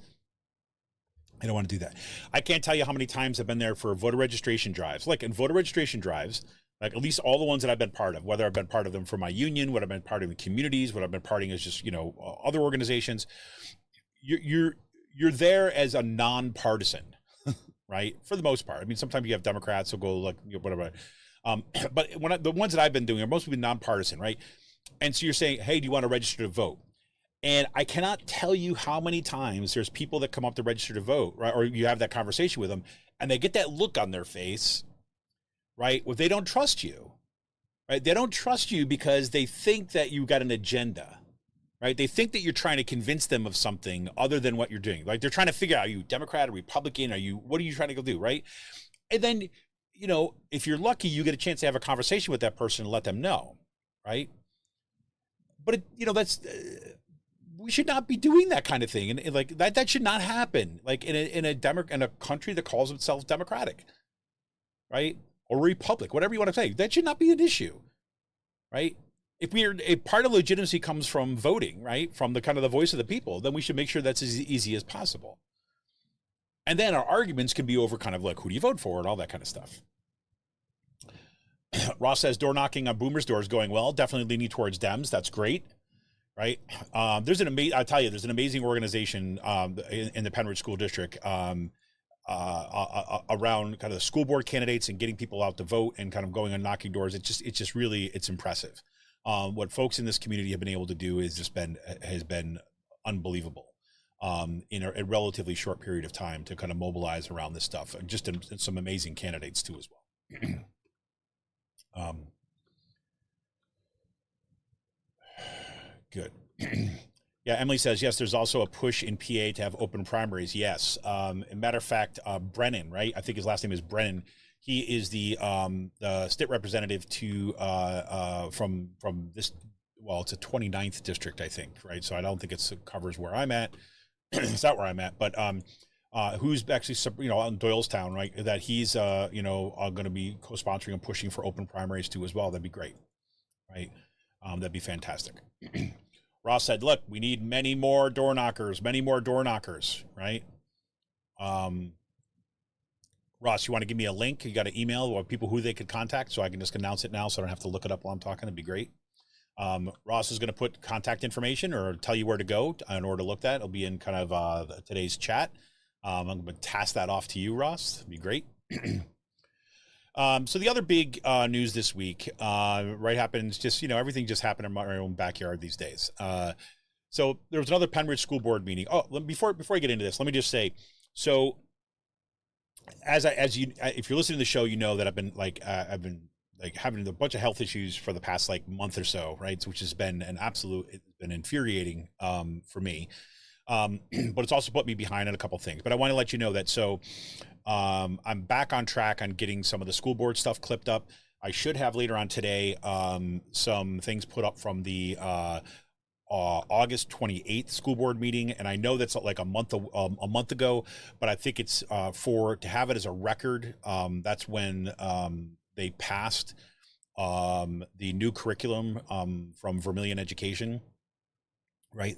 B: I don't want to do that. I can't tell you how many times I've been there for voter registration drives. Like in voter registration drives, like at least all the ones that I've been part of, whether I've been part of them for my union, what I've been part of in communities, what I've been part of is just, you know, other organizations, you're there as a nonpartisan, right? For the most part. I mean, sometimes you have Democrats who go like, you know, whatever. But the ones that I've been doing are mostly nonpartisan, right? And so you're saying, hey, do you want to register to vote? And I cannot tell you how many times there's people that come up to register to vote, right? Or you have that conversation with them and they get that look on their face, right? Well, they don't trust you, right? They don't trust you because they think that you got an agenda, right? They think that you're trying to convince them of something other than what you're doing. Like they're trying to figure out, are you Democrat or Republican? What are you trying to go do, right? And then, you know, if you're lucky, you get a chance to have a conversation with that person and let them know, right? But, you know, we should not be doing that kind of thing. And like that should not happen. Like in a country that calls itself democratic, right? Or republic, whatever you want to say, that should not be an issue, right? If a part of legitimacy comes from voting, right? From the kind of the voice of the people, then we should make sure that's as easy as possible. And then our arguments can be over kind of like, who do you vote for and all that kind of stuff. Ross says door knocking on boomers' doors going well, definitely leaning towards Dems. That's great. Right. I'll tell you, there's an amazing organization in the Pennridge School District around kind of the school board candidates and getting people out to vote and kind of going and knocking doors. It's just really, it's impressive. What folks in this community have been able to do has been unbelievable in a relatively short period of time to kind of mobilize around this stuff. And just some amazing candidates too as well. Good. Yeah, Emily says, yes, there's also a push in PA to have open primaries. Yes. As a matter of fact, Brennan, right? I think his last name is Brennan. He is the state representative to from this, well, it's a 29th district, I think, right? So I don't think it covers where I'm at. It's not where I'm at, but who's actually, you know, out in Doylestown, right? That he's, you know, going to be co-sponsoring and pushing for open primaries too as well. That'd be great, right? That'd be fantastic. Ross said, look, we need many more door knockers, right? Ross, you want to give me a link? You got an email or people who they could contact so I can just announce it now so I don't have to look it up while I'm talking. It'd be great. Ross is going to put contact information or tell you where to go in order to look at. It'll be in kind of today's chat. I'm going to task that off to you, Ross. It'd be great. So the other big news this week, right, happens just, everything just happened in my own backyard these days. So there was another Pennridge School Board meeting. Oh, before I get into this, let me just say, so if you're listening to the show, you know that I've been having a bunch of health issues for the past month or so, right? Which has been it's been infuriating for me. But it's also put me behind on a couple things. But I want to let you know that I'm back on track on getting some of the school board stuff clipped up. I should have later on today some things put up from the August 28th school board meeting, and I know that's like a month ago, but I think it's to have it as a record. That's when they passed the new curriculum from Vermilion Education, right?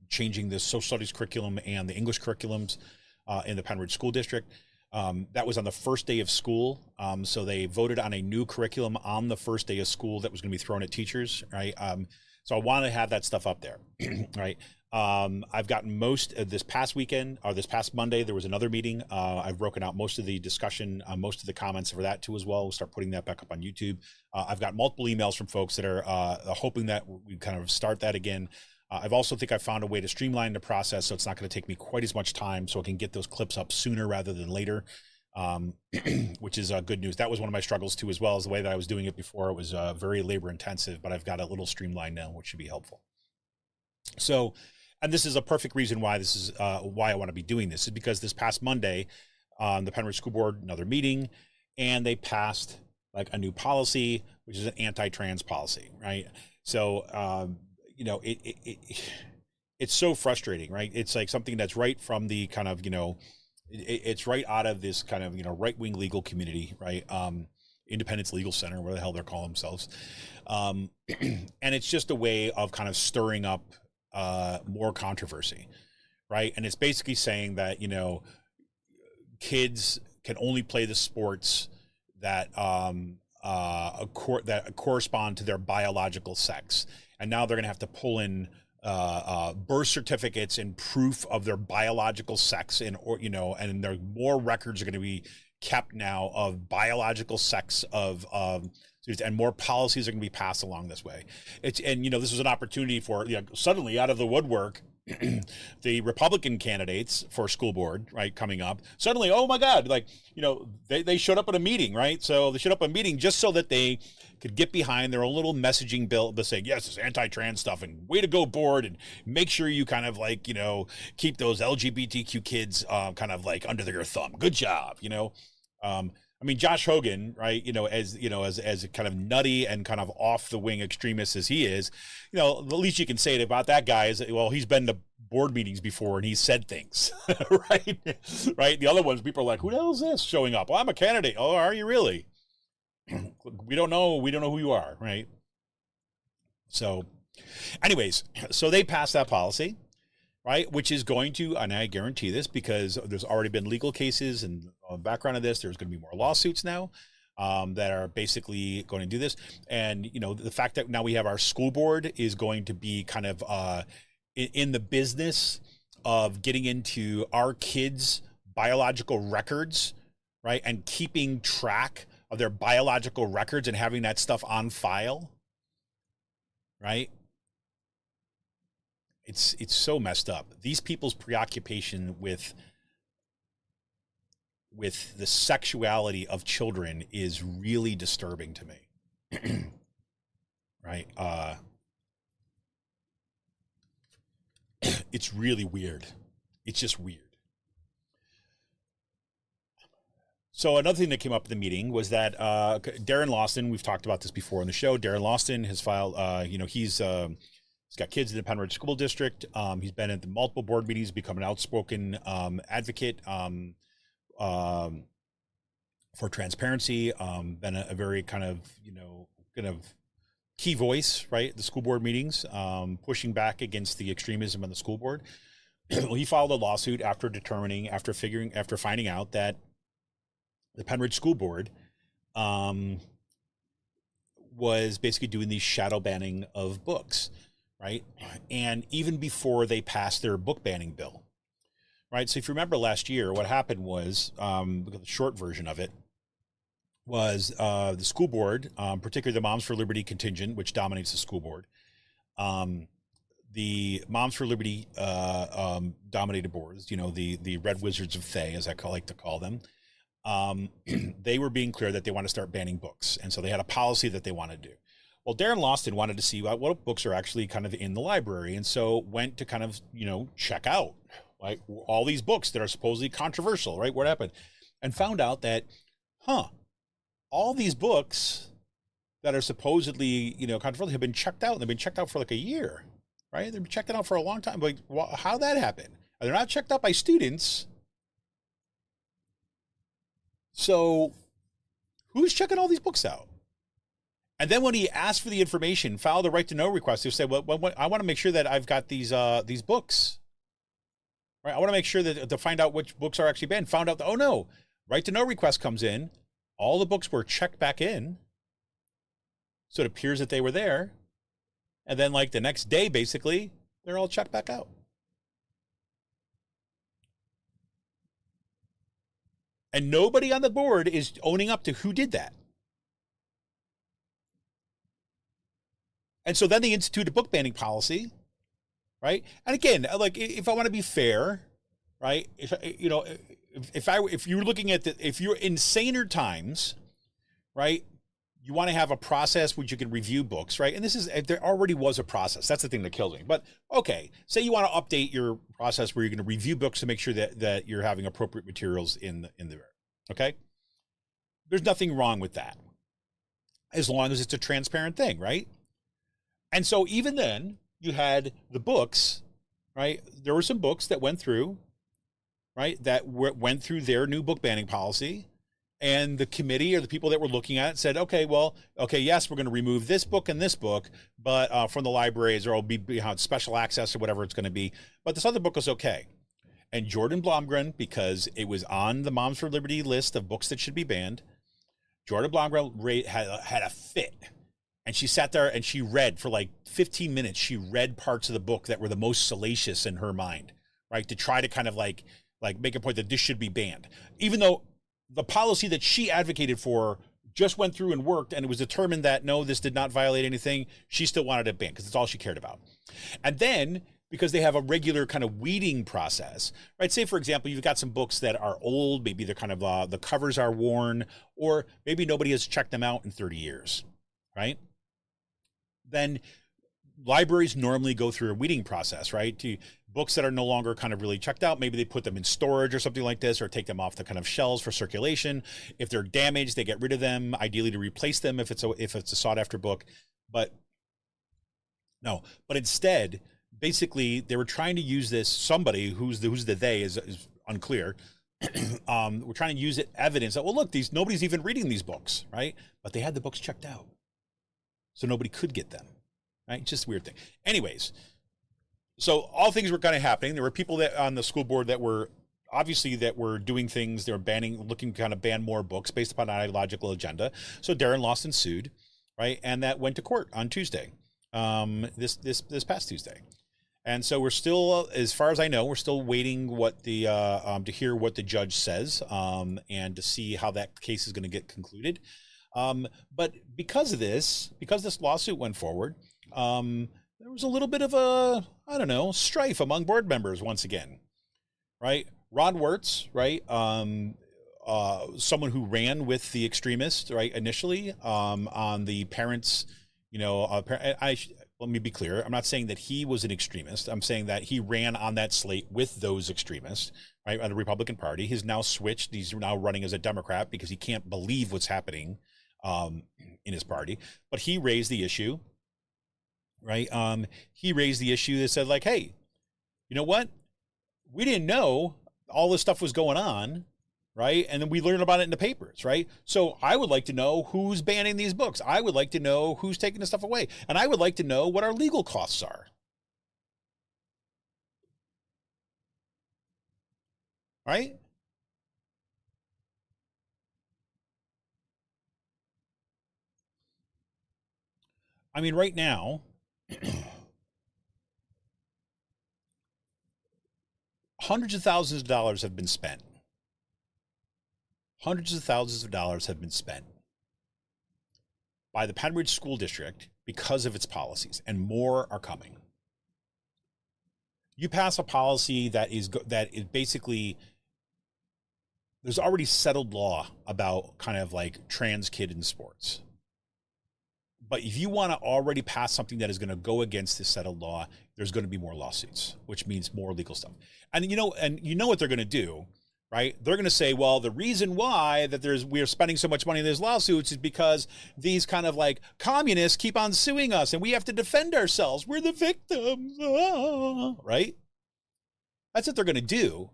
B: Changing the social studies curriculum and the English curriculums in the Pennridge School District. That was on the first day of school. So they voted on a new curriculum on the first day of school that was going to be thrown at teachers, right? So I want to have that stuff up there, right? I've gotten most of this past weekend, or this past Monday, there was another meeting. I've broken out most of the discussion, most of the comments for that too as well. We'll start putting that back up on YouTube. I've got multiple emails from folks that are hoping that we kind of start that again. I've also think I found a way to streamline the process so it's not going to take me quite as much time, so I can get those clips up sooner rather than later, which is good news. That was one of my struggles too, as well as the way that I was doing it before. It was very labor intensive, but I've got a little streamlined now, which should be helpful. So, and this is a perfect reason why this is why I want to be doing this, is because this past Monday, the Pennridge School Board, another meeting, and they passed a new policy, which is an anti-trans policy, right? So, it's so frustrating, right? It's like something that's right from the kind of, it's right out of this kind of, right-wing legal community, right? Independence Legal Center, whatever the hell they're calling themselves. And it's just a way of kind of stirring up more controversy, right? And it's basically saying that, kids can only play the sports that that correspond to their biological sex. And now they're going to have to pull in birth certificates and proof of their biological sex, and there more records are going to be kept now of biological sex of students, and more policies are going to be passed along this way. This was an opportunity for suddenly out of the woodwork. The Republican candidates for school board, right, coming up, suddenly, oh my God, they showed up at a meeting, right? So they showed up at a meeting just so that they could get behind their own little messaging bill to say, yes, it's anti-trans stuff, and way to go, board, and make sure you kind of keep those LGBTQ kids kind of under your thumb. Good job, Josh Hogan, right, as kind of nutty and kind of off the wing extremist as he is, the least you can say about that guy is, well, he's been to board meetings before and he's said things, right? Right. The other ones, people are like, who the hell is this showing up? Well, I'm a candidate. Oh, are you really? We don't know who you are, right? So anyways, so they passed that policy, right, which is going to, and I guarantee this because there's already been legal cases, and on the background of this, there's going to be more lawsuits now that are basically going to do this. And, the fact that now we have our school board is going to be kind of in the business of getting into our kids' biological records, right, and keeping track of their biological records and having that stuff on file, right? It's so messed up. These people's preoccupation with the sexuality of children is really disturbing to me. Right? It's really weird. It's just weird. So another thing that came up at the meeting was that Darren Lawson, we've talked about this before on the show. Darren Lawson has filed, he's got kids in the Pennridge School District. He's been at the multiple board meetings, become an outspoken advocate for transparency, been a very kind of key voice, right, at the school board meetings, pushing back against the extremism on the school board. Well, he filed a lawsuit after finding out that the Pennridge School Board was basically doing the shadow banning of books, right? And even before they passed their book banning bill, right? So if you remember last year, what happened was, the short version of it was the school board, particularly the Moms for Liberty contingent, which dominates the school board. The Moms for Liberty dominated boards, the Red Wizards of Thay, as I like to call them. They were being clear that they want to start banning books. And so they had a policy that they wanted to do. Well, Darren Lawson wanted to see what books are actually kind of in the library. And so went to kind of, check out like all these books that are supposedly controversial, right? What happened? And found out that, all these books that are supposedly, controversial have been checked out, and they've been checked out for like a year, right? They've been checked out for a long time. Like, how'd that happen? They're not checked out by students. So who's checking all these books out? And then when he asked for the information, filed a right to know request, he said, well, I want to make sure that I've got these books, right? I want to make sure that to find out which books are actually banned. Found out that, oh no, right to know request comes in. All the books were checked back in. So it appears that they were there. And then like the next day, basically, they're all checked back out. And nobody on the board is owning up to who did that. And so then they institute a book banning policy, right? And again, like if I want to be fair, right? If you're looking at if you're in saner times, right? You want to have a process which you can review books, right? And there already was a process. That's the thing that kills me. But okay, say you want to update your process where you're going to review books to make sure that you're having appropriate materials in there. Okay? There's nothing wrong with that. As long as it's a transparent thing, right? And so even then, you had the books, right? There were some books that went through, right? That went through their new book banning policy. And the committee or the people that were looking at it said, yes, we're going to remove this book and this book, but from the libraries, or it'll be special access or whatever it's going to be. But this other book was okay. And Jordan Blomgren, because it was on the Moms for Liberty list of books that should be banned, Jordan Blomgren had a fit. And she sat there and she read for like 15 minutes. She read parts of the book that were the most salacious in her mind, right? To try to kind of like make a point that this should be banned. Even though the policy that she advocated for just went through and worked, and it was determined that no, this did not violate anything, she still wanted it banned because it's all she cared about. And then, because they have a regular kind of weeding process, right? Say, for example, you've got some books that are old, maybe they're kind of, the covers are worn, or maybe nobody has checked them out in 30 years, right? Then libraries normally go through a weeding process, right? To books that are no longer kind of really checked out, maybe they put them in storage or something like this, or take them off the kind of shelves for circulation. If they're damaged, they get rid of them, ideally to replace them if it's a sought after book. But instead, basically they were trying to use this, somebody who's the they is unclear. We're trying to use it evidence that, well, look, nobody's even reading these books, right? But they had the books checked out, so nobody could get them, right? Just a weird thing. Anyways, so all things were kind of happening. There were people that on the school board that were doing things. They were looking to kind of ban more books based upon an ideological agenda. So Darren Lawson sued, right? And that went to court on Tuesday, this past Tuesday. And so we're still, as far as I know, we're still waiting to hear what the judge says, and to see how that case is going to get concluded. But because this lawsuit went forward, there was a little bit of strife among board members once again, right? Ron Wirtz, right? Someone who ran with the extremists, right? Initially, on the parents, let me be clear. I'm not saying that he was an extremist. I'm saying that he ran on that slate with those extremists, right? On the Republican Party. He's now switched. He's now running as a Democrat because he can't believe what's happening in his party. But he raised the issue, right? He raised the issue that said, like, hey, you know what? We didn't know all this stuff was going on, right? And then we learned about it in the papers, right? So I would like to know who's banning these books. I would like to know who's taking the stuff away. And I would like to know what our legal costs are. Right? I mean, right now, hundreds of thousands of dollars have been spent. Hundreds of thousands of dollars have been spent by the Pennridge School District because of its policies, and more are coming. You pass a policy that is basically, there's already settled law about kind of like trans kid in sports. But if you want to already pass something that is going to go against this settled law, there's going to be more lawsuits, which means more legal stuff. And you know what they're going to do, right? They're going to say, well, the reason why that we are spending so much money in these lawsuits is because these kind of like communists keep on suing us and we have to defend ourselves. We're the victims, right? That's what they're going to do.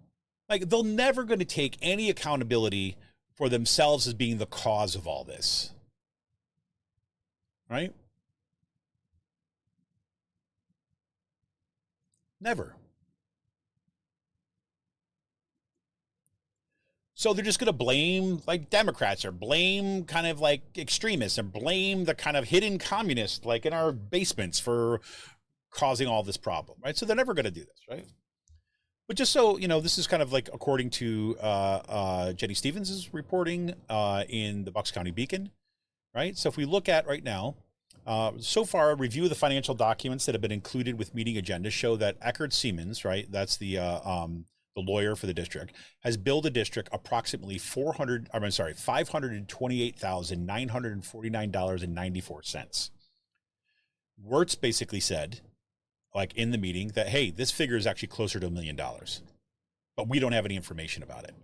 B: Like, they're never going to take any accountability for themselves as being the cause of all this. Right? Never. So they're just going to blame like Democrats or blame kind of like extremists and blame the kind of hidden communists like in our basements for causing all this problem, right? So they're never going to do this, right? But just so you know, this is kind of like according to Jenny Stevens' reporting in the Bucks County Beacon, right? So if we look at right now, so far, a review of the financial documents that have been included with meeting agendas show that Eckert Siemens, right, that's the lawyer for the district, has billed the district approximately $528,949.94. Wirtz basically said, like in the meeting, that, hey, this figure is actually closer to $1 million, but we don't have any information about it.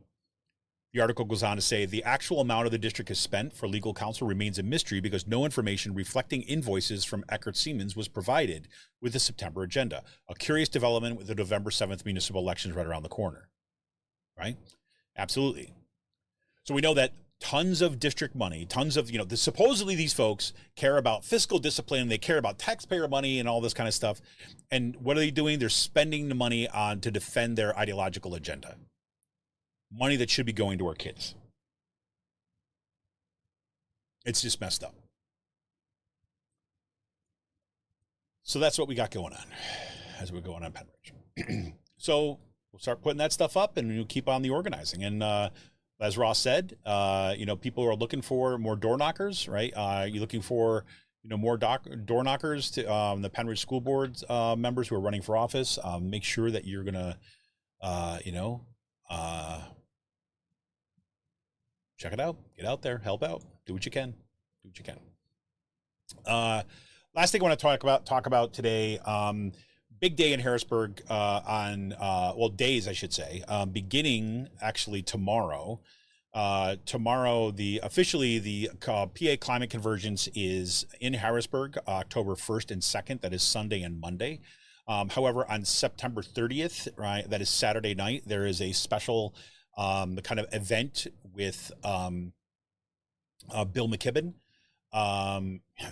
B: The article goes on to say the actual amount of the district has spent for legal counsel remains a mystery because no information reflecting invoices from Eckert Siemens was provided with the September agenda. A curious development with the November 7th municipal elections right around the corner, right? Absolutely. So we know that tons of district money, tons of, supposedly these folks care about fiscal discipline, they care about taxpayer money and all this kind of stuff. And what are they doing? They're spending the money on to defend their ideological agenda. Money that should be going to our kids. It's just messed up. So that's what we got going on as we're going on Pennridge. So we'll start putting that stuff up and we'll keep on the organizing. And as Ross said, people are looking for more door knockers, right? You're looking for, more door knockers to the Pennridge School Board members who are running for office. Make sure that you're going to, check it out, get out there, help out, do what you can. Last thing I want to talk about today, big day in Harrisburg days, I should say, beginning actually tomorrow. Tomorrow, the PA Climate Convergence is in Harrisburg, October 1st and 2nd. That is Sunday and Monday. However, on September 30th, right, that is Saturday night, there is a special kind of event with Bill McKibben.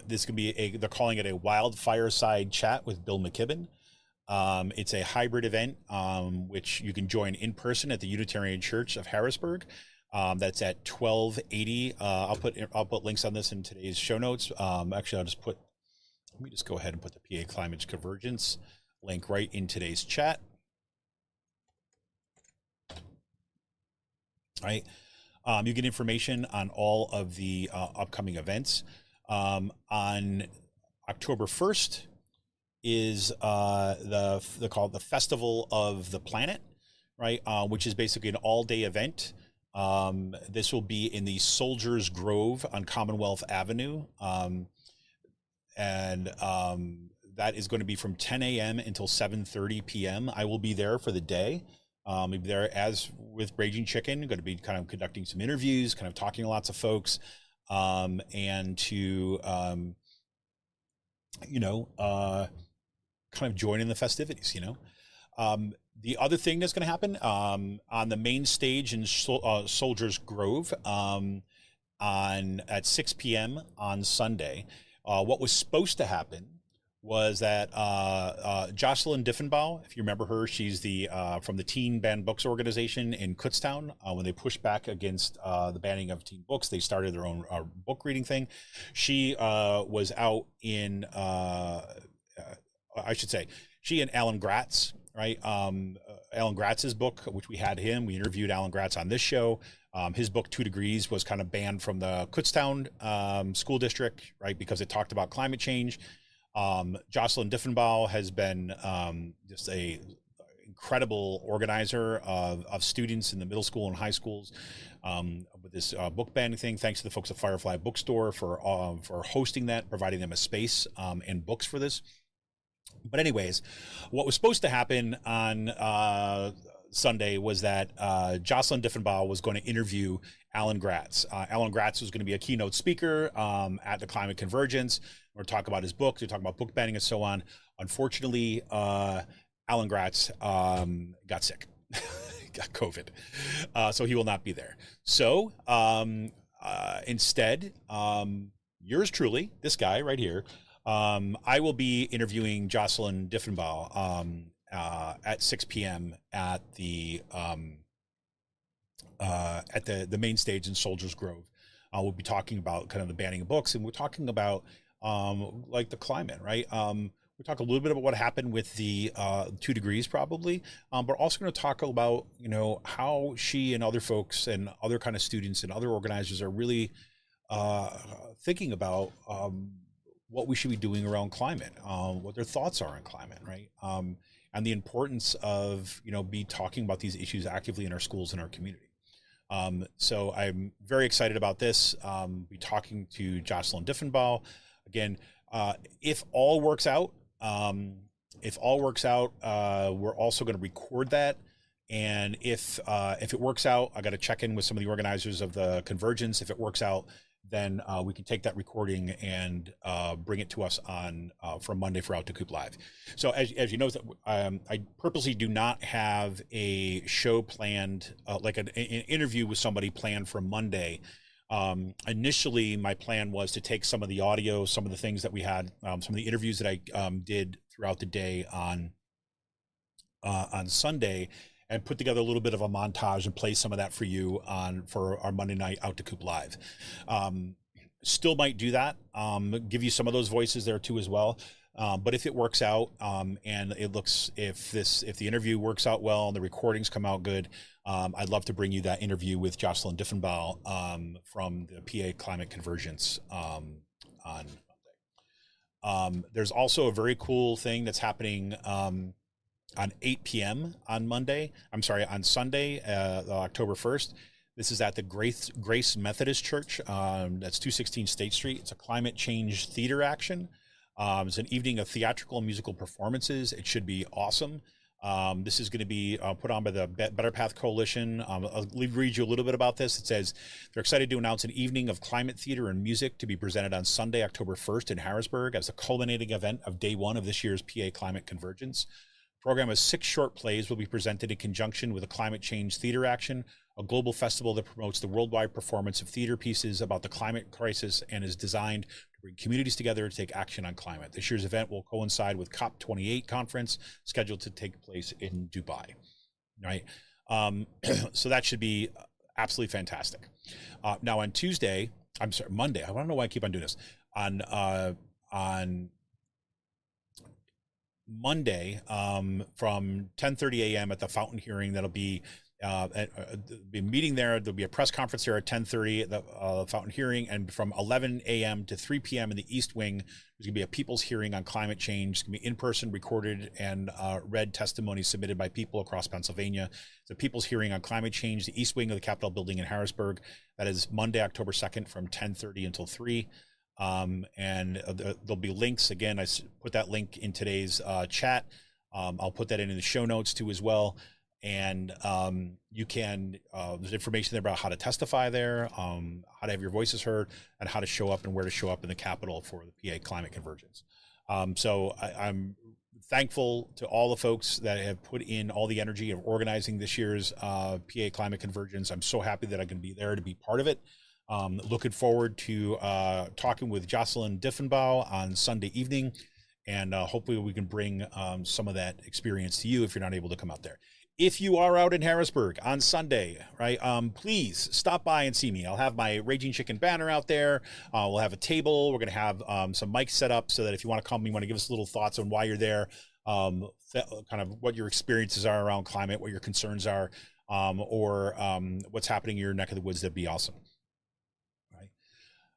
B: This can be they're calling it a wild fireside chat with Bill McKibben. It's a hybrid event, which you can join in person at the Unitarian Church of Harrisburg. That's at 1280. I'll put links on this in today's show notes. Actually, let me just go ahead and put the PA Climate Convergence link right in today's chat. Right. You get information on all of the upcoming events. On October 1st is they call it the Festival of the Planet, right? Which is basically an all-day event. This will be in the Soldiers Grove on Commonwealth Avenue. That is going to be from 10 a.m. until 7:30 p.m. I will be there for the day. We'll be there as with Raging Chicken, going to be kind of conducting some interviews, kind of talking to lots of folks, and to, kind of join in the festivities, The other thing that's going to happen on the main stage in Soldiers Grove at 6 p.m. on Sunday, what was supposed to happen was that Jocelyn Diffenbaugh, if you remember her, she's the from the Teen Banned Books organization in Kutztown. When they pushed back against the banning of teen books, they started their own book reading thing. She was out in, I should say, she and Alan Gratz right? Alan Gratz's book, which we interviewed Alan Gratz on this show. His book, 2 Degrees, was kind of banned from the Kutztown school district, right? Because it talked about climate change. Jocelyn Diffenbaugh has been just a incredible organizer of students in the middle school and high schools with this book banning thing. Thanks to the folks at Firefly Bookstore for hosting that, providing them a space and books for this. But anyways, what was supposed to happen on Sunday was that Jocelyn Diffenbaugh was going to interview Alan Gratz. Alan Gratz was going to be a keynote speaker at the Climate Convergence. We're talking about his book, to talk about book banning and so on. Unfortunately, Alan Gratz got sick, got COVID, so he will not be there. So instead, yours truly, this guy right here, I will be interviewing Jocelyn Diffenbaugh at 6 p.m. at the main stage in Soldiers Grove. We'll be talking about kind of the banning of books, and we're talking about like the climate, right? We talk a little bit about what happened with the 2 degrees probably, but we're also going to talk about, you know, how she and other folks and other kind of students and other organizers are really thinking about what we should be doing around climate, what their thoughts are on climate, right? And the importance of, you know, be talking about these issues actively in our schools and our community. So I'm very excited about this. Be talking to Jocelyn Diffenbaugh. Again, if all works out, we're also going to record that. And if it works out, I got to check in with some of the organizers of the convergence. If it works out, then we can take that recording and bring it to us on from Monday for Out to Coop Live. So as you know, I purposely do not have a show planned, like an interview with somebody planned for Monday. Initially, my plan was to take some of the audio, some of the things that we had, some of the interviews that I did throughout the day on Sunday, and put together a little bit of a montage and play some of that for you for our Monday night Out to Coop Live. Still might do that, give you some of those voices there too as well. But if it works out, and it looks, if the interview works out well and the recordings come out good, I'd love to bring you that interview with Jocelyn Diffenbaugh from the PA Climate Convergence on Monday. There's also a very cool thing that's happening on 8 p.m. on Sunday, October 1st. This is at the Grace Methodist Church. That's 216 State Street. It's a climate change theater action. It's an evening of theatrical and musical performances. It should be awesome. This is going to be put on by the Better Path Coalition. I'll read you a little bit about this. It says they're excited to announce an evening of climate theater and music to be presented on Sunday, October 1st in Harrisburg as the culminating event of day one of this year's PA Climate Convergence. The program of 6 short plays will be presented in conjunction with a climate change theater action, a global festival that promotes the worldwide performance of theater pieces about the climate crisis and is designed to bring communities together to take action on climate. This year's event will coincide with COP28 conference scheduled to take place in Dubai, right? So that should be absolutely fantastic. Now on Monday, I don't know why I keep on doing this. On Monday, from 10:30 a.m. at the Fountain hearing, that'll be be a meeting there. There'll be a press conference there at 10:30 at the Fountain hearing, and from 11 a.m. to 3 p.m. in the East Wing, there's going to be a people's hearing on climate change. It's going to be in-person, recorded, and read testimony submitted by people across Pennsylvania. It's a people's hearing on climate change, the East Wing of the Capitol building in Harrisburg. That is Monday, October 2nd from 10:30 until 3. And there'll be links. Again, I put that link in today's chat. I'll put that in the show notes too as well. And you can, there's information there about how to testify there, how to have your voices heard, and how to show up and where to show up in the Capitol for the PA Climate Convergence. So I'm thankful to all the folks that have put in all the energy of organizing this year's PA Climate Convergence. I'm so happy that I can be there to be part of it. Looking forward to talking with Jocelyn Diffenbaugh on Sunday evening, and hopefully we can bring some of that experience to you if you're not able to come out there. If you are out in Harrisburg on Sunday, right, please stop by and see me. I'll have my Raging Chicken banner out there. We'll have a table. We're going to have some mics set up so that if you want to come, you want to give us little thoughts on why you're there. kind of what your experiences are around climate, what your concerns are, or what's happening in your neck of the woods, that'd be awesome. Right.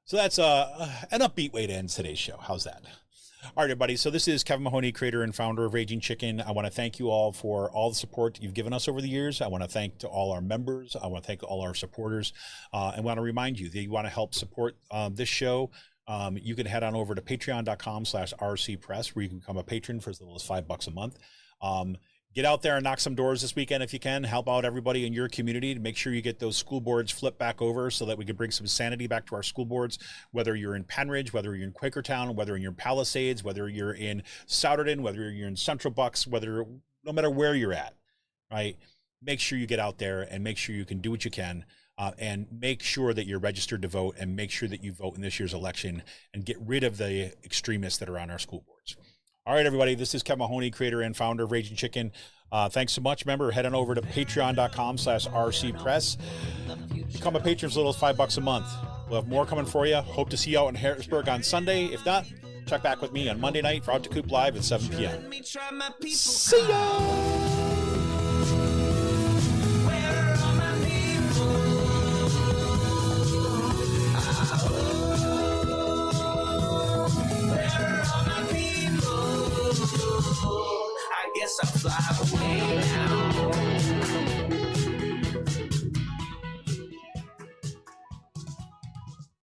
B: So that's an upbeat way to end today's show. How's that? All right, everybody. So this is Kevin Mahoney, creator and founder of Raging Chicken. I want to thank you all for all the support that you've given us over the years. I want to thank to all our members. I want to thank all our supporters. And want to remind you that you want to help support this show. You can head on over to patreon.com/rcpress, where you can become a patron for as little as $5 a month. Get out there and knock some doors this weekend if you can. Help out everybody in your community to make sure you get those school boards flipped back over so that we can bring some sanity back to our school boards, whether you're in Pennridge, whether you're in Quakertown, whether you're in Palisades, whether you're in Souderton, whether you're in Central Bucks, no matter where you're at, right? Make sure you get out there and make sure you can do what you can, and make sure that you're registered to vote, and make sure that you vote in this year's election and get rid of the extremists that are on our school boards. All right, everybody, this is Kevin Mahoney, creator and founder of Raging Chicken. Thanks so much. Remember, head on over to patreon.com/rcpress. Become a patron for as little as $5 a month. We'll have more coming for you. Hope to see you out in Harrisburg on Sunday. If not, check back with me on Monday night for Out to Coop Live at 7 p.m. See ya!
A: I guess I'll fly away now.